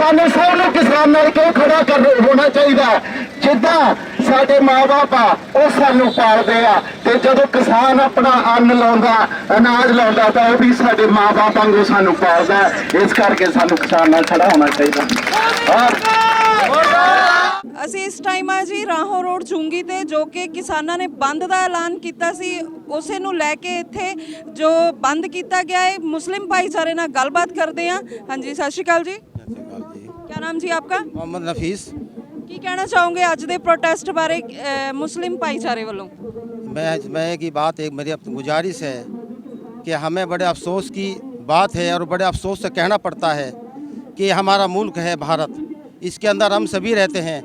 ਸਾਨੂੰ ਸਭ ਨੂੰ ਕਿਸਾਨ ਨਾਲ ਕਿਉਂ ਖੜਾ ਕਰ ਹੋਣਾ ਚਾਹੀਦਾ। ਜਿੱਦਾਂ ਸਾਡੇ ਮਾਂ-ਬਾਪ ਆ ਉਹ ਸਾਨੂੰ ਪਾਲਦੇ ਆ, ਤੇ ਜਦੋਂ ਕਿਸਾਨ ਆਪਣਾ ਅੰਨ ਲਾਉਂਦਾ, ਅਨਾਜ ਲਾਉਂਦਾ, ਤਾਂ ਉਹ ਵੀ ਸਾਡੇ ਮਾਂ-ਬਾਪ ਵਾਂਗੂ ਸਾਨੂੰ ਪਾਲਦਾ। ਇਸ ਕਰਕੇ ਸਾਨੂੰ ਕਿਸਾਨ ਨਾਲ ਖੜਾ ਹੋਣਾ ਚਾਹੀਦਾ। ਅਸੀਂ ਇਸ ਟਾਈਮ ਆ ਜੀ ਰਾਹੋਂ ਰੋਡ ਚੁੰਗੀ ਤੇ, ਜੋ ਕਿ ਕਿਸਾਨਾਂ ਨੇ ਬੰਦ ਦਾ ਐਲਾਨ ਕੀਤਾ ਸੀ, ਉਸੇ ਨੂੰ ਲੈ ਕੇ ਇੱਥੇ ਜੋ ਬੰਦ ਕੀਤਾ ਗਿਆ ਹੈ ਮੁਸਲਿਮ ਭਾਈਚਾਰੇ ਨਾਲ ਗੱਲਬਾਤ ਕਰਦੇ ਹਾਂ। ਹਾਂਜੀ, ਸਤਿ ਸ਼੍ਰੀ ਅਕਾਲ ਜੀ। क्या नाम जी आपका? मोहम्मद नफीस। ਕੀ ਕਹਿਣਾ ਚਾਹੋਗੇ ਅੱਜ ਦੇ ਪ੍ਰੋਟੈਸਟ ਬਾਰੇ मुस्लिम भाईचारे वालों? मैं की बात एक मेरी गुजारिश है कि हमें बड़े अफसोस की बात है और बड़े अफसोस से कहना पड़ता है कि हमारा मुल्क है भारत, इसके अंदर हम सभी रहते हैं,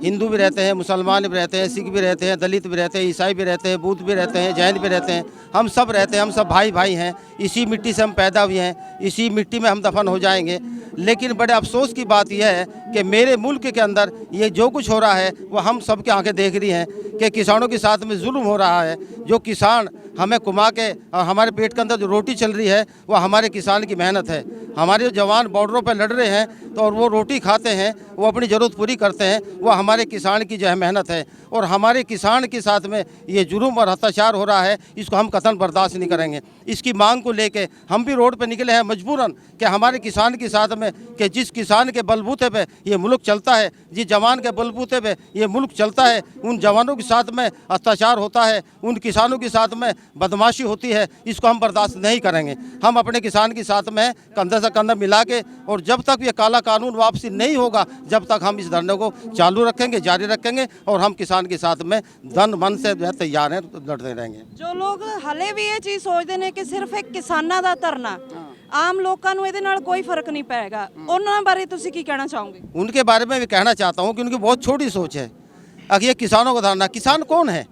हिंदू भी रहते हैं, मुसलमान भी रहते हैं, सिख भी रहते हैं, दलित भी रहते हैं, ईसाई भी रहते हैं, बुद्ध भी रहते हैं, जैन भी रहते हैं। हम सब रहते हैं, हम सब भाई भाई हैं। इसी मिट्टी से हम पैदा हुए हैं, इसी मिट्टी में हम दफन हो जाएंगे। लेकिन बड़े अफसोस की बात यह है कि मेरे मुल्क के अंदर ये जो कुछ हो रहा है वो हम सब की आंखें देख रही हैं कि किसानों के साथ में जुल्म हो रहा है। जो किसान हमें कुमा के और हमारे पेट के अंदर जो रोटी चल रही है वो हमारे किसान की मेहनत है। हमारे जवान बॉर्डरों पर लड़ रहे हैं तो और वो रोटी खाते हैं, वो अपनी ज़रूरत पूरी करते हैं, वो हमारे किसान की जो है मेहनत है। और हमारे किसान के साथ में ये जुल्म और अत्याचार हो रहा है, इसको हम कतई बर्दाश्त नहीं करेंगे। इसकी मांग को लेके हम भी रोड पर निकले हैं मजबूरन कि हमारे किसान के साथ में, कि जिस किसान के बलबूते पे ये मुल्क चलता है, जिस जवान के बलबूते पे ये मुल्क चलता है, उन जवानों के साथ में अत्याचार होता है, उन किसानों के साथ में बदमाशी होती है, इसको हम बर्दाश्त नहीं करेंगे। हम अपने किसान के साथ में कंधे से कंधा मिला के, और जब तक ये काला कानून वापसी नहीं होगा जब तक हम इस धरने को चालू रखेंगे, जारी रखेंगे, और हम किसान के साथ में धन मन से जो है तैयार हैं, लड़ते रहेंगे। जो लोग हले भी ये चीज़ सोचते हैं कि सिर्फ एक किसानां दा धरना, आम लोगों को ਇਹਦੇ ਨਾਲ कोई फर्क नहीं ਪੈਗਾ, ਉਹਨਾਂ ਬਾਰੇ ਤੁਸੀਂ ਕੀ ਕਹਿਣਾ ਚਾਹੋਗੇ? उनके बारे में भी कहना चाहता हूँ कि उनकी बहुत छोटी सोच है। अगर ये किसानों का धरना, किसान कौन है?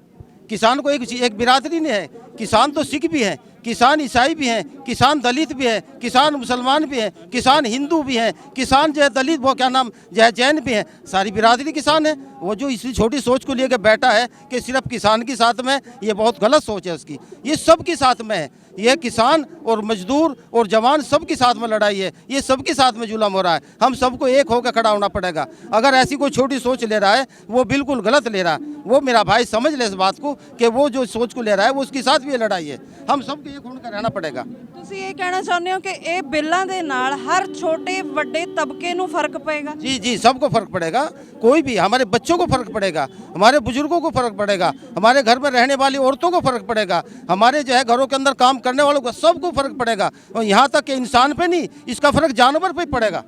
किसान को एक बिरादरी नहीं है। किसान तो सिख भी हैं, किसान ईसाई भी हैं, किसान दलित भी हैं, किसान मुसलमान भी हैं, किसान हिंदू भी हैं, किसान जो है दलित, वो क्या नाम जो है जैन भी हैं, सारी बिरादरी किसान है। वो जो इसी छोटी सोच को लेकर बैठा है कि सिर्फ किसान के साथ में, ये बहुत गलत सोच है उसकी। ये सबके साथ में है, ये किसान और मजदूर और जवान सबके साथ में लड़ाई है, ये सबके साथ में जुल्म हो रहा है। हम सबको एक होकर खड़ा होना पड़ेगा। अगर ऐसी कोई छोटी सोच ले रहा है वो बिल्कुल गलत ले रहा है। वो मेरा भाई समझ ले इस बात को कि वो जो सोच को ले रहा है वो उसके साथ भी ये लड़ाई है। हम सबको एक होकर रहना पड़ेगा। ਤੁਸੀਂ ਇਹ ਕਹਿਣਾ ਚਾਹੁੰਦੇ ਹੋ ਕਿ ਇਹ ਬਿੱਲਾਂ ਦੇ ਨਾਲ ਹਰ ਛੋਟੇ ਵੱਡੇ ਤਬਕੇ ਨੂੰ ਫਰਕ ਪਏਗਾ? जी जी, सबको फ़र्क पड़ेगा। कोई भी, हमारे बच्चों को फ़र्क पड़ेगा, हमारे बुजुर्गों को फ़र्क पड़ेगा, हमारे घर में रहने वाली औरतों को फ़र्क पड़ेगा, हमारे जो है घरों के अंदर काम करने वालों को, सबको फ़र्क पड़ेगा। और यहाँ तक कि इंसान पे नहीं, इसका फ़र्क जानवर पे पड़ेगा।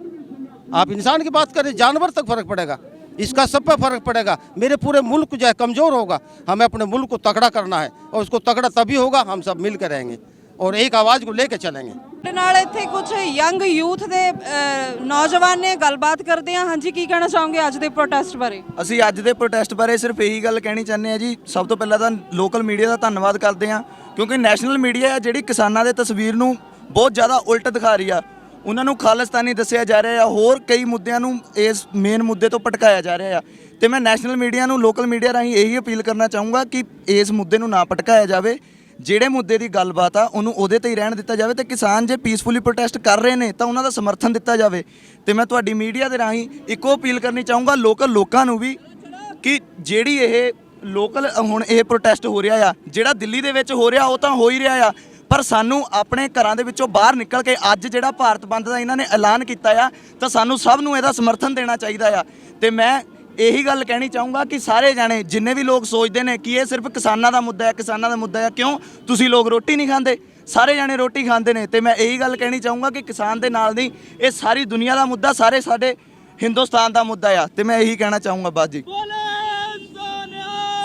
आप इंसान की बात करें, जानवर तक फ़र्क पड़ेगा, इसका सब पे फ़र्क पड़ेगा। मेरे पूरे मुल्क जो है कमज़ोर होगा, हमें अपने मुल्क को तगड़ा करना है, और उसको तगड़ा तभी होगा हम सब मिल कर रहेंगे और एक आवाज़ को लेकर चलेंगे। ਸਾਡੇ ਨਾਲ ਇੱਥੇ ਕੁਝ ਯੰਗ ਯੂਥ ਦੇ ਨੌਜਵਾਨ ਨੇ, ਗੱਲਬਾਤ ਕਰਦੇ ਹਾਂ। ਹਾਂਜੀ, ਕੀ ਕਹਿਣਾ ਚਾਹੋਗੇ ਅੱਜ ਦੇ ਪ੍ਰੋਟੈਸਟ ਬਾਰੇ? ਅਸੀਂ ਅੱਜ ਦੇ ਪ੍ਰੋਟੈਸਟ ਬਾਰੇ ਸਿਰਫ ਇਹੀ ਗੱਲ ਕਹਿਣੀ ਚਾਹੁੰਦੇ ਹਾਂ ਜੀ। ਸਭ ਤੋਂ ਪਹਿਲਾਂ ਤਾਂ ਲੋਕਲ ਮੀਡੀਆ ਦਾ ਧੰਨਵਾਦ ਕਰਦੇ ਹਾਂ, ਕਿਉਂਕਿ ਨੈਸ਼ਨਲ ਮੀਡੀਆ ਹੈ ਜਿਹੜੀ ਕਿਸਾਨਾਂ ਦੇ ਤਸਵੀਰ ਨੂੰ ਬਹੁਤ ਜ਼ਿਆਦਾ ਉਲਟ ਦਿਖਾ ਰਹੀ ਆ। ਉਹਨਾਂ ਨੂੰ ਖਾਲਿਸਤਾਨੀ ਦੱਸਿਆ ਜਾ ਰਿਹਾ ਆ, ਹੋਰ ਕਈ ਮੁੱਦਿਆਂ ਨੂੰ ਇਸ ਮੇਨ ਮੁੱਦੇ ਤੋਂ ਭਟਕਾਇਆ ਜਾ ਰਿਹਾ ਆ। ਤੇ ਮੈਂ ਨੈਸ਼ਨਲ ਮੀਡੀਆ ਨੂੰ, ਲੋਕਲ ਮੀਡੀਆ ਰਾਹੀਂ ਇਹੀ ਅਪੀਲ ਕਰਨਾ ਚਾਹੂੰਗਾ ਕਿ ਇਸ ਮੁੱਦੇ ਨੂੰ ਨਾ ਭਟਕਾਇਆ ਜਾਵੇ। ਜਿਹੜੇ ਮੁੱਦੇ ਦੀ ਗੱਲਬਾਤ ਆ ਉਹਨੂੰ ਉਹਦੇ ਤੇ ਹੀ ਰਹਿਣ ਦਿੱਤਾ ਜਾਵੇ, ਤੇ ਕਿਸਾਨ ਜੇ ਪੀਸਫੁਲੀ ਪ੍ਰੋਟੈਸਟ ਕਰ ਰਹੇ ਨੇ ਤਾਂ ਉਹਨਾਂ ਦਾ ਸਮਰਥਨ ਦਿੱਤਾ ਜਾਵੇ। ਤੇ ਮੈਂ ਤੁਹਾਡੀ ਮੀਡੀਆ ਦੇ ਰਾਹੀਂ ਇੱਕੋ ਅਪੀਲ ਕਰਨੀ ਚਾਹੂੰਗਾ ਲੋਕਲ ਲੋਕਾਂ ਨੂੰ ਵੀ, ਕਿ ਜਿਹੜੀ ਇਹ ਲੋਕਲ ਹੁਣ ਇਹ ਪ੍ਰੋਟੈਸਟ ਹੋ ਰਿਹਾ ਆ, ਜਿਹੜਾ ਦਿੱਲੀ ਦੇ ਵਿੱਚ ਹੋ ਰਿਹਾ ਉਹ ਤਾਂ ਹੋ ਹੀ ਰਿਹਾ ਆ, ਪਰ ਸਾਨੂੰ ਆਪਣੇ ਘਰਾਂ ਦੇ ਵਿੱਚੋਂ ਬਾਹਰ ਨਿਕਲ ਕੇ ਅੱਜ ਜਿਹੜਾ ਭਾਰਤ ਬੰਦ ਦਾ ਇਹਨਾਂ ਨੇ ਐਲਾਨ ਕੀਤਾ ਆ, ਤਾਂ ਸਾਨੂੰ ਸਭ ਨੂੰ ਇਹਦਾ ਸਮਰਥਨ ਦੇਣਾ ਚਾਹੀਦਾ ਆ। ਤੇ ਮੈਂ ਇਹੀ ਗੱਲ ਕਹਿਣੀ ਚਾਹੂੰਗਾ ਕਿ ਸਾਰੇ ਜਾਣੇ, ਜਿੰਨੇ ਵੀ ਲੋਕ ਸੋਚਦੇ ਨੇ ਕਿ ਇਹ ਸਿਰਫ ਕਿਸਾਨਾਂ ਦਾ ਮੁੱਦਾ ਹੈ, ਕਿਸਾਨਾਂ ਦਾ ਮੁੱਦਾ ਹੈ, ਕਿਉਂ ਤੁਸੀਂ ਲੋਕ ਰੋਟੀ ਨਹੀਂ ਖਾਂਦੇ? ਸਾਰੇ ਜਾਣੇ ਰੋਟੀ ਖਾਂਦੇ ਨੇ। ਤੇ ਮੈਂ ਇਹੀ ਗੱਲ ਕਹਿਣੀ ਚਾਹੂੰਗਾ ਕਿ ਕਿਸਾਨ ਦੇ ਨਾਲ ਨਹੀਂ, ਇਹ ਸਾਰੀ ਦੁਨੀਆ ਦਾ ਮੁੱਦਾ, ਸਾਰੇ ਸਾਡੇ ਹਿੰਦੁਸਤਾਨ ਦਾ ਮੁੱਦਾ ਆ। ਤੇ ਮੈਂ ਇਹੀ ਕਹਿਣਾ ਚਾਹੂੰਗਾ। ਬਸ ਜੀ,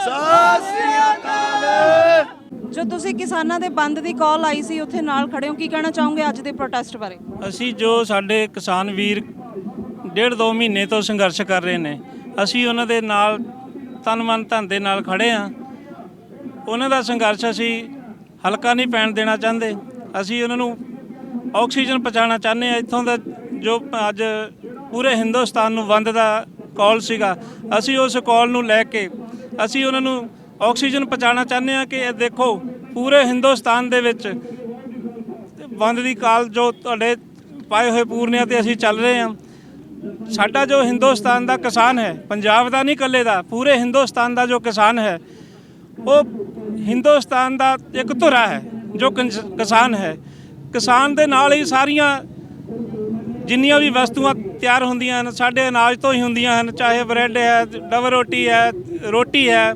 ਸਤਿ ਸ੍ਰੀ ਅਕਾਲ। ਜੋ ਤੁਸੀਂ ਕਿਸਾਨਾਂ ਦੇ ਬੰਦ ਦੀ ਕਾਲ ਆਈ ਸੀ, ਉੱਥੇ ਨਾਲ ਖੜੇ ਹੋ, ਕੀ ਕਹਿਣਾ ਚਾਹੋਗੇ ਅੱਜ ਦੇ ਪ੍ਰੋਟੈਸਟ ਬਾਰੇ? ਅਸੀਂ ਜੋ ਸਾਡੇ ਕਿਸਾਨ ਵੀਰ 1.5-2 ਮਹੀਨੇ ਤੋਂ ਸੰਘਰਸ਼ ਕਰ ਰਹੇ ਨੇ, ਅਸੀਂ ਉਹਨਾਂ ਦੇ ਨਾਲ ਤਨ ਮਨ ਧਨ ਦੇ ਨਾਲ ਖੜੇ ਹਾਂ। ਉਹਨਾਂ ਦਾ ਸੰਘਰਸ਼ ਅਸੀਂ ਹਲਕਾ ਨਹੀਂ ਪੈਣ ਦੇਣਾ ਚਾਹੁੰਦੇ। ਅਸੀਂ ਉਹਨਾਂ ਨੂੰ ਆਕਸੀਜਨ ਪਹੁੰਚਾਉਣਾ ਚਾਹੁੰਦੇ ਹਾਂ। ਇੱਥੋਂ ਦਾ ਜੋ ਅੱਜ ਪੂਰੇ ਹਿੰਦੁਸਤਾਨ ਨੂੰ ਬੰਦ ਦਾ ਕਾਲ ਸੀਗਾ, ਅਸੀਂ ਉਸ ਕਾਲ ਨੂੰ ਲੈ ਕੇ ਅਸੀਂ ਉਹਨਾਂ ਨੂੰ ਆਕਸੀਜਨ ਪਹੁੰਚਾਉਣਾ ਚਾਹੁੰਦੇ ਹਾਂ ਕਿ ਇਹ ਦੇਖੋ ਪੂਰੇ ਹਿੰਦੁਸਤਾਨ ਦੇ ਵਿੱਚ ਬੰਦ ਦੀ ਕਾਲ ਜੋ ਤੁਹਾਡੇ ਪਾਏ ਹੋਏ ਪੂਰਨਿਆਂ 'ਤੇ ਅਸੀਂ ਚੱਲ ਰਹੇ ਹਾਂ। ਸਾਡਾ ਜੋ ਹਿੰਦੁਸਤਾਨ ਦਾ ਕਿਸਾਨ ਹੈ, ਪੰਜਾਬ ਦਾ ਨਹੀਂ ਇਕੱਲੇ ਦਾ, ਪੂਰੇ ਹਿੰਦੁਸਤਾਨ ਦਾ ਜੋ ਕਿਸਾਨ ਹੈ, ਉਹ ਹਿੰਦੁਸਤਾਨ ਦਾ ਇੱਕ ਧੁਰਾ ਹੈ ਜੋ ਕਿਸਾਨ ਹੈ। ਕਿਸਾਨ ਦੇ ਨਾਲ ਹੀ ਸਾਰੀਆਂ ਜਿੰਨੀਆਂ ਵੀ ਵਸਤੂਆਂ ਤਿਆਰ ਹੁੰਦੀਆਂ ਹਨ ਸਾਡੇ ਅਨਾਜ ਤੋਂ ਹੀ ਹੁੰਦੀਆਂ ਹਨ, ਚਾਹੇ ਬ੍ਰੈਡ ਹੈ, ਡਬਲ ਰੋਟੀ ਹੈ, ਰੋਟੀ ਹੈ,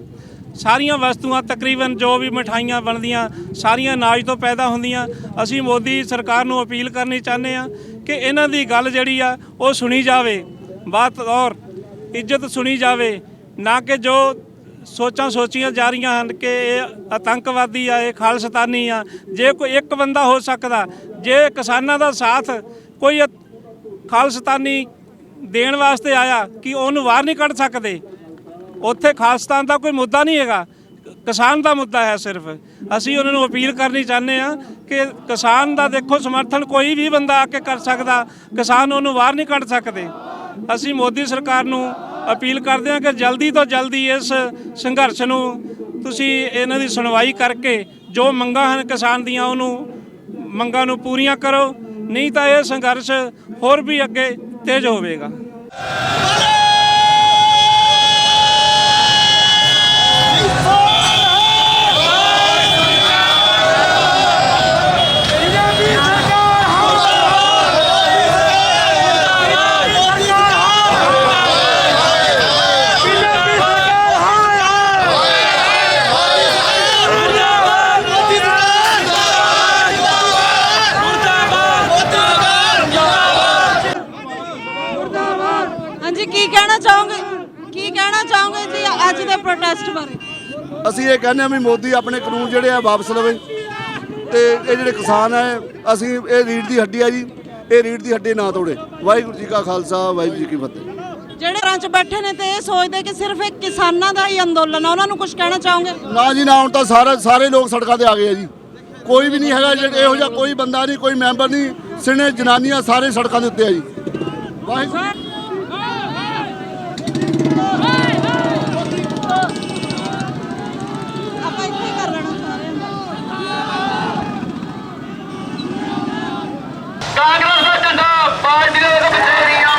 ਸਾਰੀਆਂ ਵਸਤੂਆਂ ਤਕਰੀਬਨ ਜੋ ਵੀ ਮਠਾਈਆਂ ਬਣਦੀਆਂ ਸਾਰੀਆਂ ਅਨਾਜ ਤੋਂ ਪੈਦਾ ਹੁੰਦੀਆਂ। ਅਸੀਂ ਮੋਦੀ ਸਰਕਾਰ ਨੂੰ ਅਪੀਲ ਕਰਨੀ ਚਾਹੁੰਦੇ ਹਾਂ ਕਿ ਇਹਨਾਂ ਦੀ ਗੱਲ ਜਿਹੜੀ ਆ ਉਹ ਸੁਣੀ ਜਾਵੇ, ਬਾਤ ਔਰ ਇੱਜ਼ਤ ਸੁਣੀ ਜਾਵੇ, ਨਾ ਕਿ ਜੋ ਸੋਚੀਆਂ ਜਾ ਰਹੀਆਂ ਹਨ ਕਿ ਇਹ ਆਤੰਕਵਾਦੀ ਆ, ਇਹ ਖਾਲਿਸਤਾਨੀ ਆ। ਜੇ ਕੋਈ ਇੱਕ ਬੰਦਾ ਹੋ ਸਕਦਾ, ਜੇ ਕਿਸਾਨਾਂ ਦਾ ਸਾਥ ਕੋਈ ਖਾਲਿਸਤਾਨੀ ਦੇਣ ਵਾਸਤੇ ਆਇਆ ਕਿ ਉਹਨੂੰ ਬਾਹਰ ਨਹੀਂ ਕੱਢ ਸਕਦੇ। ਉੱਥੇ ਖਾਲਿਸਤਾਨ ਦਾ ਕੋਈ ਮੁੱਦਾ ਨਹੀਂ ਹੈਗਾ, ਕਿਸਾਨ ਦਾ ਮੁੱਦਾ ਹੈ ਸਿਰਫ। ਅਸੀਂ ਉਹਨਾਂ ਨੂੰ ਅਪੀਲ ਕਰਨੀ ਚਾਹੁੰਦੇ ਹਾਂ ਕਿ ਕਿਸਾਨ ਦਾ ਦੇਖੋ ਸਮਰਥਨ ਕੋਈ ਵੀ ਬੰਦਾ ਆ ਕੇ ਕਰ ਸਕਦਾ, ਕਿਸਾਨ ਉਹਨੂੰ ਬਾਹਰ ਨਹੀਂ ਕੱਢ ਸਕਦੇ। ਅਸੀਂ ਮੋਦੀ ਸਰਕਾਰ ਨੂੰ ਅਪੀਲ ਕਰਦੇ ਹਾਂ ਕਿ ਜਲਦੀ ਤੋਂ ਜਲਦੀ ਇਸ ਸੰਘਰਸ਼ ਨੂੰ ਤੁਸੀਂ ਇਹਨਾਂ ਦੀ ਸੁਣਵਾਈ ਕਰਕੇ ਜੋ ਮੰਗਾਂ ਹਨ ਕਿਸਾਨ ਦੀਆਂ ਉਹਨੂੰ ਮੰਗਾਂ ਨੂੰ ਪੂਰੀਆਂ ਕਰੋ, ਨਹੀਂ ਤਾਂ ਇਹ ਸੰਘਰਸ਼ ਹੋਰ ਵੀ ਅੱਗੇ ਤੇਜ਼ ਹੋਵੇਗਾ। ਕੀ ਕਹਿਣਾ ਚਾਹੋਗੇ ਜੀ ਅੱਜ ਦੇ ਪ੍ਰੋਟੈਸਟ ਬਾਰੇ? ਅਸੀਂ ਇਹ ਕਹਿੰਦੇ ਹਾਂ ਵੀ ਮੋਦੀ ਆਪਣੇ ਕਾਨੂੰਨ ਜਿਹੜੇ ਆ ਵਾਪਸ ਲਵੇ ਤੇ ਇਹ ਜਿਹੜੇ ਕਿਸਾਨ ਹੈ, ਅਸੀਂ ਇਹ ਰੀੜ੍ਹ ਦੀ ਹੱਡੀ ਆ ਜੀ, ਇਹ ਰੀੜ੍ਹ ਦੀ ਹੱਡੀ ਨਾ ਤੋੜੇ। ਵਾਹਿਗੁਰੂ ਜੀ ਕਾ ਖਾਲਸਾ, ਵਾਹਿਗੁਰੂ ਜੀ ਕੀ ਫਤਿਹ। ਜਿਹੜੇ ਘਰਾਂ 'ਚ ਬੈਠੇ ਨੇ ਤੇ ਇਹ ਸੋਚਦੇ ਕਿ ਸਿਰਫ ਇੱਕ ਕਿਸਾਨਾਂ ਦਾ ਹੀ ਅੰਦੋਲਨ ਆ, ਉਹਨਾਂ ਨੂੰ ਕੁਝ ਕਹਿਣਾ ਚਾਹੋਗੇ? ਨਾ ਜੀ ਨਾ, ਹੁਣ ਤਾਂ ਸਾਰੇ ਲੋਕ ਸੜਕਾਂ ਤੇ ਆ ਗਏ ਆ ਜੀ। ਕੋਈ ਵੀ ਨਹੀਂ ਹੈਗਾ ਇਹੋ ਜਿਹਾ, ਕੋਈ ਬੰਦਾ ਨਹੀਂ, ਕੋਈ ਮੈਂਬਰ ਨਹੀਂ, ਸਿਣੇ ਜਨਾਨੀਆਂ ਸਾਰੇ ਸੜਕਾਂ ਦੇ ਉੱਤੇ ਆ ਜੀ। ਵਾਹਿਗੁਰੂ ਆਪਾਂ ਇੱਥੇ ਹੀ ਕਰ ਲੈਣਾ ਸਾਰੇ। ਕਾਂਗਰਸ ਦਾ ਝੰਡਾ ਪਾਰਟੀ ਦੇ ਬਥੇਰੀਆਂ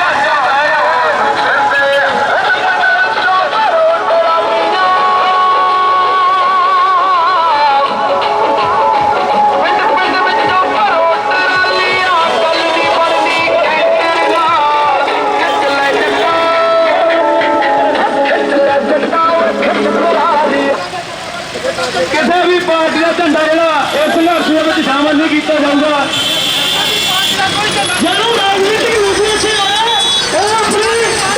ਕਿਸੇ ਵੀ ਪਾਰਟੀ ਦਾ ਝੰਡਾ ਜਿਹੜਾ ਇਸ ਸੰਘਰਸ਼ ਦੇ ਵਿੱਚ ਸ਼ਾਮਲ ਨਹੀਂ ਕੀਤਾ ਜਾਊਗਾ। ਜਦੋਂ ਰਾਜਨੀਤਿਕ ਲੀਡਰ ਸੇ ਆਇਆ ਉਹ ਆਪਣੀ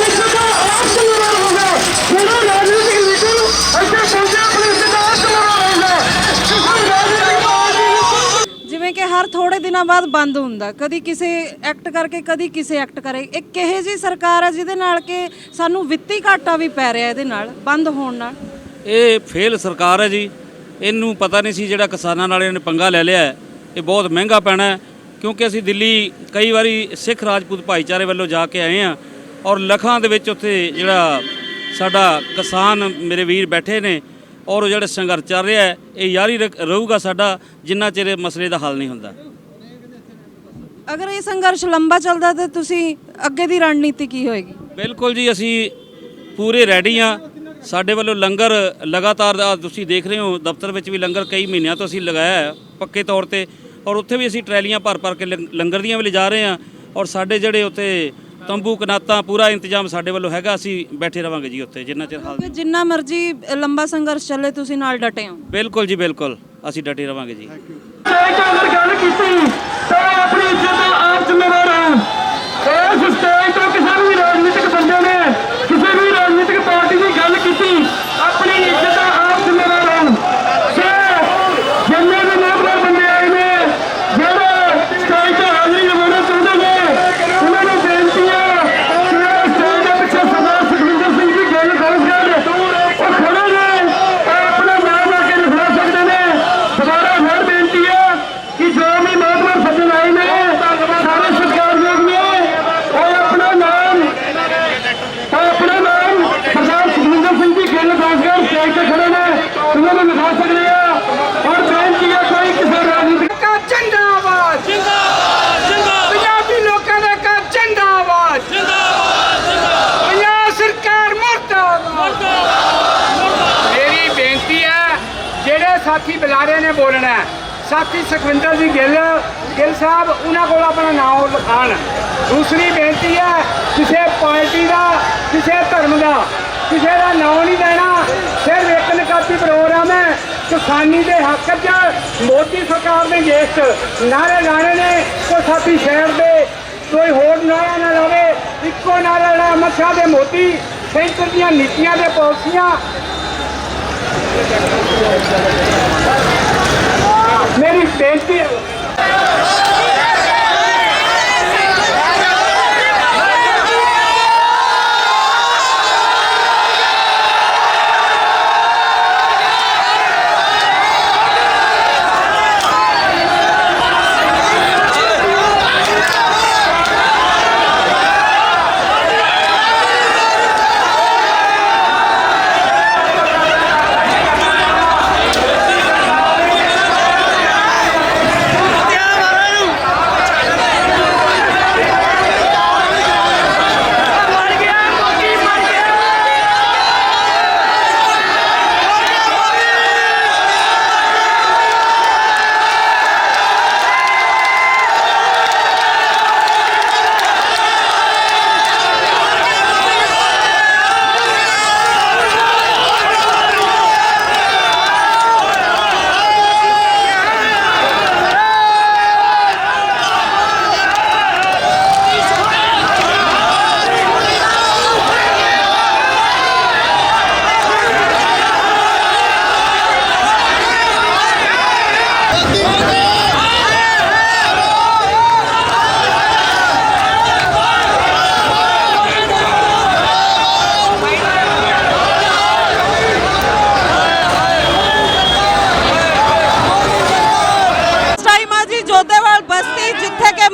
ਇੱਜ਼ਤ ਦਾ ਆਪ ਸੰਭਾਲ ਹੋਗਾ। ਜਿਹੜਾ ਰਾਜਨੀਤਿਕ ਲੀਡਰ ਇੱਥੇ ਪਹੁੰਚਿਆ ਆਪਣੀ ਇੱਜ਼ਤ ਦਾ ਆਪ ਸੰਭਾਲ ਹੋਗਾ। ਕਿਸੇ ਰਾਜਨੀਤਿਕ ਪਾਰਟੀ ਨੂੰ ਜਿਵੇਂ ਕਿ ਹਰ ਥੋੜੇ ਦਿਨਾਂ ਬਾਅਦ ਬੰਦ ਹੁੰਦਾ, ਕਦੀ ਕਿਸੇ ਐਕਟ ਕਰਕੇ ਕਦੀ ਕਿਸੇ ਐਕਟ ਕਰੇ। ਇੱਕ ਕਿਹੋ ਜਿਹੀ ਸਰਕਾਰ ਹੈ ਜਿਹਦੇ ਨਾਲ ਕਿ ਸਾਨੂੰ ਵਿੱਤੀ ਘਾਟਾ ਵੀ ਪੈ ਰਿਹਾ ਇਹਦੇ ਨਾਲ ਬੰਦ ਹੋਣ ਨਾਲ? ਇਹ ਫੇਲ ਸਰਕਾਰ ਹੈ ਜੀ। ਇਹਨੂੰ ਪਤਾ ਨਹੀਂ ਸੀ ਜਿਹੜਾ ਕਿਸਾਨਾਂ ਨਾਲ ਇਹਨੇ ਪੰਗਾ ਲੈ ਲਿਆ ਹੈ, ਇਹ ਬਹੁਤ ਮਹਿੰਗਾ ਪੈਣਾ ਹੈ। ਕਿਉਂਕਿ ਅਸੀਂ ਦਿੱਲੀ ਕਈ ਵਾਰੀ ਸਿੱਖ ਰਾਜਪੂਤ ਭਾਈਚਾਰੇ ਵੱਲੋਂ ਜਾ ਕੇ ਆਏ ਹਾਂ ਔਰ ਲੱਖਾਂ ਦੇ ਵਿੱਚ ਉੱਥੇ ਜਿਹੜਾ ਸਾਡਾ ਕਿਸਾਨ ਮੇਰੇ ਵੀਰ ਬੈਠੇ ਨੇ ਔਰ ਜਿਹੜਾ ਸੰਘਰਸ਼ ਚੱਲ ਰਿਹਾ ਹੈ ਇਹ ਜਾਰੀ ਰਹੂਗਾ ਸਾਡਾ ਜਿੰਨਾ ਚਿਰ ਇਹ ਮਸਲੇ ਦਾ ਹੱਲ ਨਹੀਂ ਹੁੰਦਾ। ਅਗਰ ਇਹ ਸੰਘਰਸ਼ ਲੰਬਾ ਚੱਲਦਾ ਤਾਂ ਤੁਸੀਂ ਅੱਗੇ ਦੀ ਰਣਨੀਤੀ ਕੀ ਹੋਏਗੀ? ਬਿਲਕੁਲ ਜੀ, ਅਸੀਂ ਪੂਰੇ ਰੈਡੀ ਹਾਂ। ਸਾਡੇ ਵੱਲੋਂ ਲੰਗਰ ਲਗਾਤਾਰ ਤੁਸੀਂ ਦੇਖ ਰਹੇ ਹੋ, ਦਫ਼ਤਰ ਵਿੱਚ ਵੀ ਲੰਗਰ ਕਈ ਮਹੀਨਿਆਂ ਤੋਂ ਅਸੀਂ ਲਗਾਇਆ ਹੈ ਪੱਕੇ ਤੌਰ ਤੇ ਔਰ ਉੱਥੇ ਵੀ ਅਸੀਂ ਟਰੈਲੀਆਂ ਭਰ ਕੇ ਲੰਗਰ ਦੀਆਂ ਵੀ ਲਿਜਾ ਰਹੇ ਹਾਂ ਔਰ ਸਾਡੇ ਜਿਹੜੇ ਉੱਥੇ ਤੰਬੂ ਕਨਾਤਾਂ ਪੂਰਾ ਇੰਤਜ਼ਾਮ ਸਾਡੇ ਵੱਲੋਂ ਹੈਗਾ। ਅਸੀਂ ਬੈਠੇ ਰਵਾਂਗੇ ਜੀ ਉੱਥੇ ਜਿੰਨਾ ਚਿਰ ਹਾਲ। ਜਿੰਨਾ ਮਰਜ਼ੀ ਲੰਬਾ ਸੰਘਰਸ਼ ਚੱਲੇ ਤੁਸੀਂ ਨਾਲ ਡਟੇ ਹੋ? ਬਿਲਕੁਲ ਜੀ, ਬਿਲਕੁਲ ਅਸੀਂ ਡਟੇ ਰਵਾਂਗੇ ਜੀ। ਗੱਲ ਕੀਤੀ ਤਾਂ ਆਪਣੀ ਇੱਜ਼ਤ ਦਾ ਆਪ ਜ਼ਿੰਮੇਵਾਰ ਹੈ। ਇਸ ਸਟੇਜ ਤੋਂ ਕਿਸੇ ਵੀ ਰਾਜਨੀਤਿਕ ਬੰਦੇ ਨੇ ਕਿਸੇ ਵੀ ਰਾਜਨੀਤਿਕ ਪਾਰਟੀ ਦੀ ਗੱਲ ਕੀਤੀ, ਆਪਣੀ ਇੱਜ਼ਤ ਦਾ ਆਪ ਜ਼ਿੰਮੇਵਾਰ ਹੈ। ਜਿੰਨੇ ਵੀ ਨੌਕਰ ਬੰਦੇ ਆਏ ਨੇ ਜਿਹੜੇ ਸਟੇਜ ਤੇ ਹਾਜ਼ਰੀ ਲਵਾਉਣਾ ਚਾਹੁੰਦੇ ਨੇ, ਉਹਨਾਂ ਨੂੰ ਬੇਨਤੀ ਹੈ ਕਿ ਇਸ ਸਟੇਜ ਦੇ ਪਿੱਛੇ ਸਰਦਾਰ ਸੁਖਵਿੰਦਰ ਸਿੰਘ ਦੀ ਗੱਲ ਕਰ ਉਹ ਖੜੇ ਨੇ, ਆਪਣਾ ਨਾਮ ਆ ਕੇ ਲਿਖਾ ਸਕਦੇ ਨੇ। ਦੁਬਾਰਾ ਫਿਰ ਬੇਨਤੀ ਹੈ ਕਿ ਜੋ ਵੀ ਮਹਾਤਮਾ ਸੱਜਣ ਆਏ ਨੇ ਸਾਰੇ ਸਤਿਕਾਰਯੋਗ ਨੇ, ਉਹ ਆਪਣਾ ਸਾਥੀ ਬੁਲਾਰੇ ਨੇ ਬੋਲਣਾ ਹੈ। ਸਾਥੀ ਸੁਖਵਿੰਦਰ ਜੀ ਗਿੱਲ ਸਾਹਿਬ ਉਹਨਾਂ ਕੋਲ ਆਪਣਾ ਨਾਮ ਲਿਖਾਣ। ਦੂਸਰੀ ਬੇਨਤੀ ਹੈ, ਕਿਸੇ ਪਾਰਟੀ ਦਾ, ਕਿਸੇ ਧਰਮ ਦਾ, ਕਿਸੇ ਦਾ ਨਾਮ ਨਹੀਂ ਲੈਣਾ। ਸਿਰਫ ਇੱਕ ਨਿਕਾਤੀ ਪ੍ਰੋਗਰਾਮ ਹੈ, ਕਿਸਾਨੀ ਦੇ ਹੱਕ 'ਚ ਮੋਦੀ ਸਰਕਾਰ ਦੇ ਅਗੇਂਸਟ ਨਾਰੇ ਲਾਣੇ ਨੇ। ਕੋਈ ਸਾਥੀ ਸ਼ਹਿਰ ਦੇ ਕੋਈ ਹੋਰ ਨਾਰਾ ਨਾ ਲਾਵੇ, ਇੱਕੋ ਨਾਰਾ ਲਾ ਅਮਿਤ ਸ਼ਾਹ ਦੇ ਮੋਦੀ ਸੈਂਟਰ ਦੀਆਂ ਨੀਤੀਆਂ ਦੇ ਪਾਲਿਸੀਆਂ। ਮੇਰੀ ਬੇਨਤੀ ਹੈ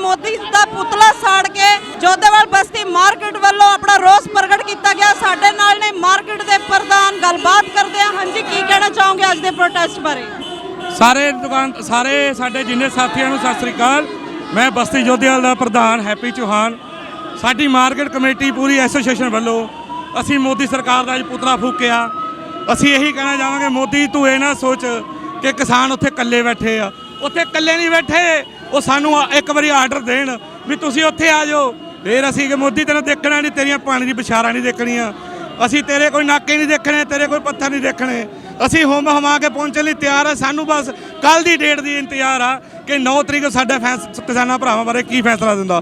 ਮੋਦੀ ਦਾ ਪੁਤਲਾ ਸਾੜ ਕੇ ਜੋਧੇਵਾਲ ਬਸਤੀ ਮਾਰਕੀਟ ਵੱਲੋਂ ਆਪਣਾ ਰੋਸ ਪ੍ਰਗਟ ਕੀਤਾ ਗਿਆ। ਸਾਡੇ ਨਾਲ ਨੇ ਮਾਰਕੀਟ ਦੇ ਪ੍ਰਧਾਨ, ਗੱਲਬਾਤ ਕਰਦੇ ਹਾਂ। ਹਾਂਜੀ, ਕੀ ਕਹਿਣਾ ਚਾਹੋਗੇ ਅੱਜ ਦੇ ਪ੍ਰੋਟੈਸਟ ਬਾਰੇ? ਸਾਰੇ ਸਾਡੇ ਜਿੰਨੇ ਸਾਥੀਆਂ ਨੂੰ ਸਤਿ ਸ੍ਰੀ ਅਕਾਲ। ਮੈਂ ਬਸਤੀ ਜੋਧੇਵਾਲ ਦਾ ਪ੍ਰਧਾਨ ਹੈਪੀ ਚੌਹਾਨ। ਸਾਡੀ ਮਾਰਕੀਟ ਕਮੇਟੀ ਪੂਰੀ ਐਸੋਸੀਏਸ਼ਨ ਵੱਲੋਂ ਅਸੀਂ ਮੋਦੀ ਸਰਕਾਰ ਦਾ ਅੱਜ ਪੁਤਲਾ ਫੂਕਿਆ। ਅਸੀਂ ਇਹੀ ਕਹਿਣਾ ਚਾਹਾਂਗੇ, ਮੋਦੀ ਤੂੰ ਇਹ ਨਾ ਸੋਚ ਕਿ ਕਿਸਾਨ ਉੱਥੇ ਇਕੱਲੇ ਬੈਠੇ ਆ। ਉੱਥੇ ਇਕੱਲੇ ਨਹੀਂ ਬੈਠੇ, ਉਹ ਸਾਨੂੰ ਇੱਕ ਵਾਰੀ ਆਰਡਰ ਦੇਣ ਵੀ ਤੁਸੀਂ ਉੱਥੇ ਆ ਜਾਓ, ਫਿਰ ਅਸੀਂ ਕਿ ਮੋਦੀ ਤੈਨੂੰ ਦੇਖਣਾ ਨਹੀਂ, ਤੇਰੀਆਂ ਪਾਣੀ ਦੀ ਬਸ਼ਾਰਾਂ ਨਹੀਂ ਦੇਖਣੀਆਂ, ਅਸੀਂ ਤੇਰੇ ਕੋਈ ਨਾਕੇ ਨਹੀਂ ਦੇਖਣੇ, ਤੇਰੇ ਕੋਈ ਪੱਥਰ ਨਹੀਂ ਦੇਖਣੇ। ਅਸੀਂ ਹੁਮ ਹਮਾ ਕੇ ਪਹੁੰਚਣ ਲਈ ਤਿਆਰ ਆ। ਸਾਨੂੰ ਬਸ ਕੱਲ ਦੀ ਡੇਟ ਦੀ ਇੰਤਜ਼ਾਰ ਆ ਕਿ 9 ਤਰੀਕ ਸਾਡੇ ਕਿਸਾਨਾਂ ਭਰਾਵਾਂ ਬਾਰੇ ਕੀ ਫੈਸਲਾ ਦਿੰਦਾ।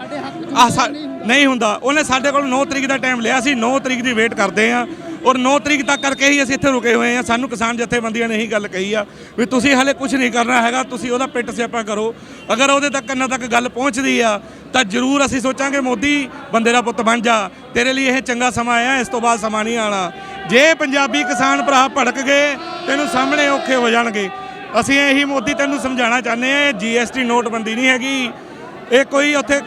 ਨਹੀਂ ਹੁੰਦਾ, ਉਹਨੇ ਸਾਡੇ ਕੋਲ 9 ਤਰੀਕ ਦਾ ਟਾਈਮ ਲਿਆ ਸੀ। 9 ਤਰੀਕ ਦੀ ਵੇਟ ਕਰਦੇ ਆ ਔਰ 9 ਤਰੀਕ ਤੱਕ ਕਰਕੇ ਹੀ ਅਸੀਂ ਇੱਥੇ ਰੁਕੇ ਹੋਏ ਆ। ਸਾਨੂੰ ਕਿਸਾਨ ਜਥੇਬੰਦੀਆਂ ਨੇ ਇਹੀ ਗੱਲ ਕਹੀ ਆ ਵੀ ਤੁਸੀਂ ਹਾਲੇ ਕੁਝ ਨਹੀਂ ਕਰਨਾ ਹੈਗਾ, ਤੁਸੀਂ ਉਹਦਾ ਪਿੱਟ ਸਿਆਪਾ ਕਰੋ। ਅਗਰ ਉਹਦੇ ਤੱਕ ਕੰਨਾਂ ਤੱਕ ਗੱਲ ਪਹੁੰਚਦੀ ਆ ਤਾਂ ਜ਼ਰੂਰ ਅਸੀਂ ਸੋਚਾਂਗੇ ਮੋਦੀ ਬੰਦੇ ਦਾ ਪੁੱਤ ਬਣ ਜਾ, ਤੇਰੇ ਲਈ ਇਹ ਚੰਗਾ ਸਮਾਂ ਆਇਆ, ਇਸ ਤੋਂ ਬਾਅਦ ਸਮਾਂ ਨਹੀਂ ਆਣਾ। ਜੇ ਪੰਜਾਬੀ ਕਿਸਾਨ ਭਰਾ ਭੜਕ ਗਏ ਤੈਨੂੰ ਸਾਹਮਣੇ ਔਖੇ ਹੋ ਜਾਣਗੇ। ਅਸੀਂ ਇਹੀ ਮੋਦੀ ਤੈਨੂੰ ਸਮਝਾਉਣਾ ਚਾਹੁੰਦੇ ਹਾਂ, GST ਨੋਟਬੰਦੀ ਨਹੀਂ ਹੈਗੀ, ਇਹ ਕੋਈ ਉੱਥੇ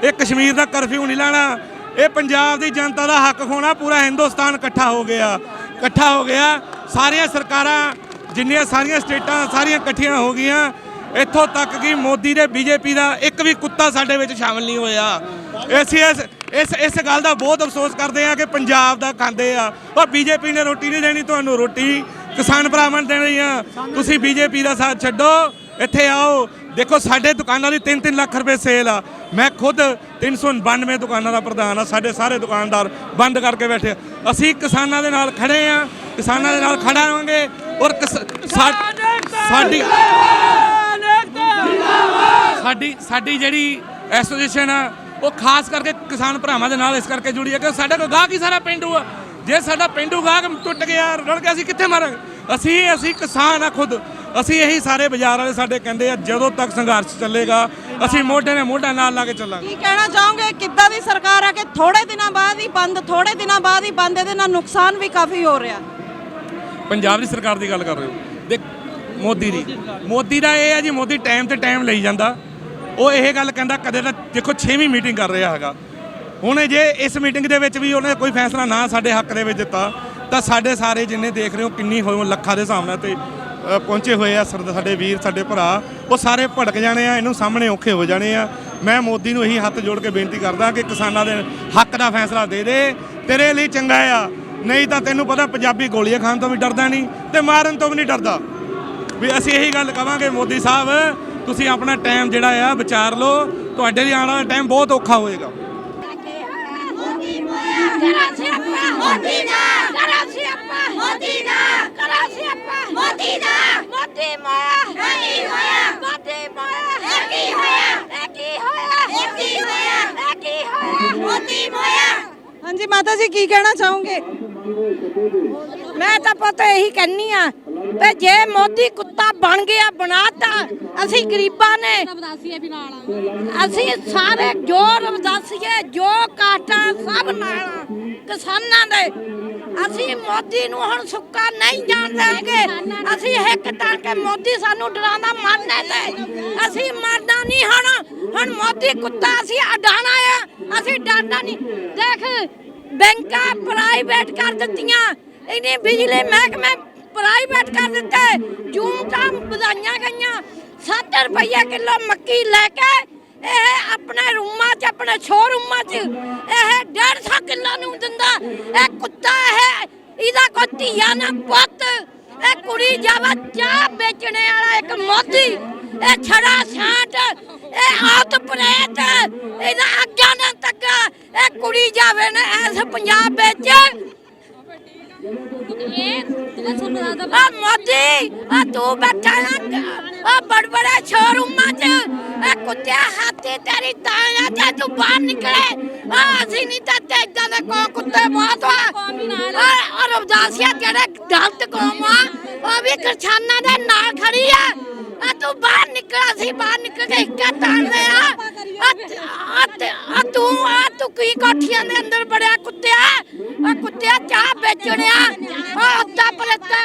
ਇਹ ਕਸ਼ਮੀਰ ਦਾ ਕਰਫਿਊ ਨਹੀਂ ਲਾਣਾ, ਇਹ ਪੰਜਾਬ ਦੀ ਜਨਤਾ ਦਾ ਹੱਕ ਖੋਣਾ। ਪੂਰਾ ਹਿੰਦੁਸਤਾਨ ਇਕੱਠਾ ਹੋ ਗਿਆ। ਸਾਰੀਆਂ ਸਰਕਾਰਾਂ, ਜਿੰਨੀਆਂ ਸਾਰੀਆਂ ਸਟੇਟਾਂ ਸਾਰੀਆਂ ਇਕੱਠੀਆਂ ਹੋ ਗਈਆਂ। ਇੱਥੋਂ ਤੱਕ ਕਿ ਮੋਦੀ ਦੇ BJP ਦਾ ਇੱਕ ਵੀ ਕੁੱਤਾ ਸਾਡੇ ਵਿੱਚ ਸ਼ਾਮਲ ਨਹੀਂ ਹੋਇਆ। ਅਸੀਂ ਇਸ ਗੱਲ ਦਾ ਬਹੁਤ ਅਫਸੋਸ ਕਰਦੇ ਹਾਂ ਕਿ ਪੰਜਾਬ ਦਾ ਖਾਂਦੇ ਆ। ਉਹ BJP ਨੇ ਰੋਟੀ ਨਹੀਂ ਦੇਣੀ, ਤੁਹਾਨੂੰ ਰੋਟੀ ਕਿਸਾਨ ਭਰਾਵਾਂ ਨੂੰ ਦੇਣੀ ਆ। ਤੁਸੀਂ BJP ਦਾ ਸਾਥ ਛੱਡੋ, ਇੱਥੇ ਆਓ। ਦੇਖੋ ਸਾਡੇ ਦੁਕਾਨਾਂ ਦੀ 3-3 ਲੱਖ ਰੁਪਏ ਸੇਲ ਆ। ਮੈਂ ਖੁਦ 392 ਦੁਕਾਨਾਂ ਦਾ ਪ੍ਰਧਾਨ ਆ। ਸਾਡੇ ਸਾਰੇ ਦੁਕਾਨਦਾਰ ਬੰਦ ਕਰਕੇ ਬੈਠੇ। ਅਸੀਂ ਕਿਸਾਨਾਂ ਦੇ ਨਾਲ ਖੜੇ ਆ, ਕਿਸਾਨਾਂ ਦੇ ਨਾਲ ਖੜਾ ਰਹਾਂਗੇ। ਔਰ ਸਾਡੀ ਜਿਹੜੀ ਐਸੋਸੀਏਸ਼ਨ ਆ ਉਹ ਖਾਸ ਕਰਕੇ ਕਿਸਾਨ ਭਰਾਵਾਂ ਦੇ ਨਾਲ ਇਸ ਕਰਕੇ ਜੁੜੀ ਹੈ ਕਿ ਸਾਡਾ ਕੋਈ ਗਾਹਕ ਹੀ ਸਾਰਾ ਪਿੰਡੂ ਆ। ਜੇ ਸਾਡਾ ਪਿੰਡੂ ਗਾਹਕ ਟੁੱਟ ਗਿਆ, ਰੁੜ ਕੇ ਅਸੀਂ ਕਿੱਥੇ ਮਾਰਾਂਗੇ? ਅਸੀਂ ਕਿਸਾਨ ਆ ਖੁਦ। ਅਸੀਂ ਇਹੀ ਸਾਰੇ ਬਾਜ਼ਾਰ ਵਾਲੇ ਸਾਡੇ ਕਹਿੰਦੇ ਆ, ਜਦੋਂ ਤੱਕ ਸੰਘਰਸ਼ ਚੱਲੇਗਾ ਅਸੀਂ ਮੋਢੇ ਨਾਲ ਮੋਢਾ ਨਾਲ ਲਾ ਕੇ ਚੱਲਾਂਗੇ। ਕੀ ਕਹਿਣਾ ਚਾਹੋਗੇ, ਕਿੱਦਾਂ ਦੀ ਸਰਕਾਰ ਹੈ ਕਿ ਥੋੜੇ ਦਿਨਾਂ ਬਾਅਦ ਹੀ ਬੰਦ, ਇਹਦੇ ਨਾਲ ਨੁਕਸਾਨ ਵੀ ਕਾਫੀ ਹੋ ਰਿਹਾ? ਪੰਜਾਬ ਦੀ ਸਰਕਾਰ ਦੀ ਗੱਲ ਕਰ ਰਹੇ ਹੋ? ਦੇਖ ਮੋਦੀ ਦਾ ਇਹ ਹੈ ਜੀ, ਮੋਦੀ ਟਾਈਮ ਤੇ ਟਾਈਮ ਲਈ ਜਾਂਦਾ। ਉਹ ਇਹ ਗੱਲ ਕਹਿੰਦਾ ਕਦੇ ਤਾਂ ਦੇਖੋ 6ਵੀਂ ਮੀਟਿੰਗ ਕਰ ਰਿਹਾ ਹੈਗਾ। ਹੁਣ ਜੇ ਇਸ ਮੀਟਿੰਗ ਦੇ ਵਿੱਚ ਵੀ ਉਹਨੇ ਕੋਈ ਫੈਸਲਾ ਨਾ ਸਾਡੇ ਹੱਕ ਦੇ ਵਿੱਚ ਦਿੱਤਾ ਤਾਂ ਸਾਡੇ ਸਾਰੇ ਜਿੰਨੇ ਦੇਖ ਰਹੇ ਹੋ ਕਿੰਨੀ ਹੋਏ ਲੱਖਾਂ ਦੇ ਹਿਸਾਬ ਨਾਲ ਤੇ ਪਹੁੰਚੇ ਹੋਏ ਆ ਸਾਡੇ ਵੀਰ, ਸਾਡੇ ਭਰਾ, ਉਹ ਸਾਰੇ ਭੜਕ ਜਾਣੇ ਆ, ਇਹਨੂੰ ਸਾਹਮਣੇ ਔਖੇ ਹੋ ਜਾਣੇ ਆ। ਮੈਂ ਮੋਦੀ ਨੂੰ ਇਹੀ ਹੱਥ ਜੋੜ ਕੇ ਬੇਨਤੀ ਕਰਦਾ ਕਿ ਕਿਸਾਨਾਂ ਦੇ ਹੱਕ ਦਾ ਫੈਸਲਾ ਦੇ ਦੇ, ਤੇਰੇ ਲਈ ਚੰਗਾ ਆ। ਨਹੀਂ ਤਾਂ ਤੈਨੂੰ ਪਤਾ ਪੰਜਾਬੀ ਗੋਲੀਆਂ ਖਾਣ ਤੋਂ ਵੀ ਡਰਦਾ ਨਹੀਂ ਤੇ ਮਾਰਨ ਤੋਂ ਵੀ ਨਹੀਂ ਡਰਦਾ। ਵੀ ਅਸੀਂ ਇਹੀ ਗੱਲ ਕਵਾਂਗੇ ਮੋਦੀ ਸਾਹਿਬ ਤੁਸੀਂ ਆਪਣਾ ਟਾਈਮ ਜਿਹੜਾ ਆ ਵਿਚਾਰ ਲਓ, ਤੁਹਾਡੇ ਲਈ ਆਉਣ ਵਾਲਾ ਟਾਈਮ ਬਹੁਤ ਔਖਾ ਹੋਏਗਾ। ਹਾਂਜੀ ਮਾਤਾ ਜੀ ਕੀ ਕਹਿਣਾ ਚਾਹੋਗੇ? ਮੈਂ ਤਾਂ ਪਤਾ ਇਹੀ ਕਹਿੰਨੀ ਆ ਤੇ ਜੇ ਮੋਦੀ ਕੁੱਤਾ ਬਣ ਗਿਆ ਬਣਾਤਾ ਅਸੀਂ ਗਰੀਬਾਂ ਨੇ ਅਸੀਂ ਸਾਰੇ ਜੋ ਰਮਦਾਸੀਏ ਜੋ ਕਾਟਾ ਸਭ ਨਾਲ ਕਿਸਾਨਾਂ ਦੇ ਅਸੀਂ ਮੋਦੀ ਨੂੰ ਹੁਣ ਸੁੱਕਾ ਨਹੀਂ ਜਾਣ ਦੇਵਾਂਗੇ। ਅਸੀਂ ਹਿੱਕ ਤਾਣ ਕੇ ਮੋਦੀ ਸਾਨੂੰ ਡਰਾਉਂਦਾ ਮਰਨੇ ਤੇ ਅਸੀਂ ਮਰਨਾ ਨਹੀਂ। ਹੁਣ ਮੋਦੀ ਕੁੱਤਾ ਅਸੀਂ ਅਡਾਣਾ ਆ, ਅਸੀਂ ਡਰਨਾ ਨਹੀਂ। ਦੇਖ ਬੈਂਕਾਂ ਪ੍ਰਾਈਵੇਟ ਕਰ ਦਿੱਤੀਆਂ, ਇਹਨੇ ਬਿਜਲੀ ਮਹਿਕਮੇ ਪ੍ਰਾਈਵੇਟ ਕਰ ਦਿੱਤੇ, ਜੂਮ ਤਾਂ ਵਧਾਈਆਂ ਗਈਆਂ। 7 ਰੁਪਏ ਕਿਲੋ ਮੱਕੀ ਲੈ ਕੇ ਇਹ ਆਪਣੇ ਰੂਮਾਂ 'ਚ ਆਪਣੇ ਸ਼ੋਰੂਮਾਂ 'ਚ ਇਹ 150 ਕਿਲੋ ਨੂੰ ਦਿੰਦਾ। ਇਹ ਕੁੱਤਾ ਹੈ, ਇਹਦਾ ਕੋਈ ਧੀਆ ਨਾ ਪੁੱਤ। ਇਹ ਕੁੜੀ ਜਾਵਾ ਚਾਹ ਵੇਚਣੇ ਵਾਲਾ ਇੱਕ ਮੋਦੀ, ਇਹ ਛੜਾ ਛਾਂਟ, ਇਹ ਆਤ ਪ੍ਰੇਤ, ਇਹਦਾ ਅੱਗਾ ਨਾ ਤੱਕਾ। ਇਹ ਕੁੜੀ ਜਾਵੇ ਨਾ ਐਸ ਪੰਜਾਬ ਵਿੱਚ ਆ ਮੋਦੀ ਆ ਤੂੰ ਬੈਠਾ ਆ ਬੜੇ ਸ਼ੋਰੂਮਾਂ 'ਚ ਇਹ ਕੁੱਤਿਆ ਹਾਥੀ ਤੇਰੀ ਤਾਇਆ ਤੇ ਤੂੰ ਬਾਹਰ ਨਿਕਲੇ। ਆ ਅਸੀਂ ਨਹੀਂ ਤਾਂ ਇਦਾਂ ਦੇ ਕੋ ਕੁੱਤੇ ਬਹੁਤ ਆ ਰਵਦਾਸੀਆ ਜਿਹੜੇ ਗਲਤ ਕੌਮ ਆ ਉਹ ਵੀ ਕਿਸਾਨਾਂ ਦੇ ਨਾਲ ਖੜੀ ਆ। ਆ ਤੂੰ ਬਾਹਰ ਨਿਕਲ, ਅਸੀਂ ਬਾਹਰ ਨਿਕਲ ਕੇ ਇੱਕਾ ਤਾੜਦੇ ਆ। ਤੂੰ ਕੀ ਕੋਠੀਆਂ ਦੇ ਅੰਦਰ ਬੜਿਆ ਕੁੱਤਿਆ? ਆ ਕੁੱਤਿਆ ਚਾਹ ਵੇਚਣਿਆ ਆ ਅੱਧਾ ਪਲੱਤਾ।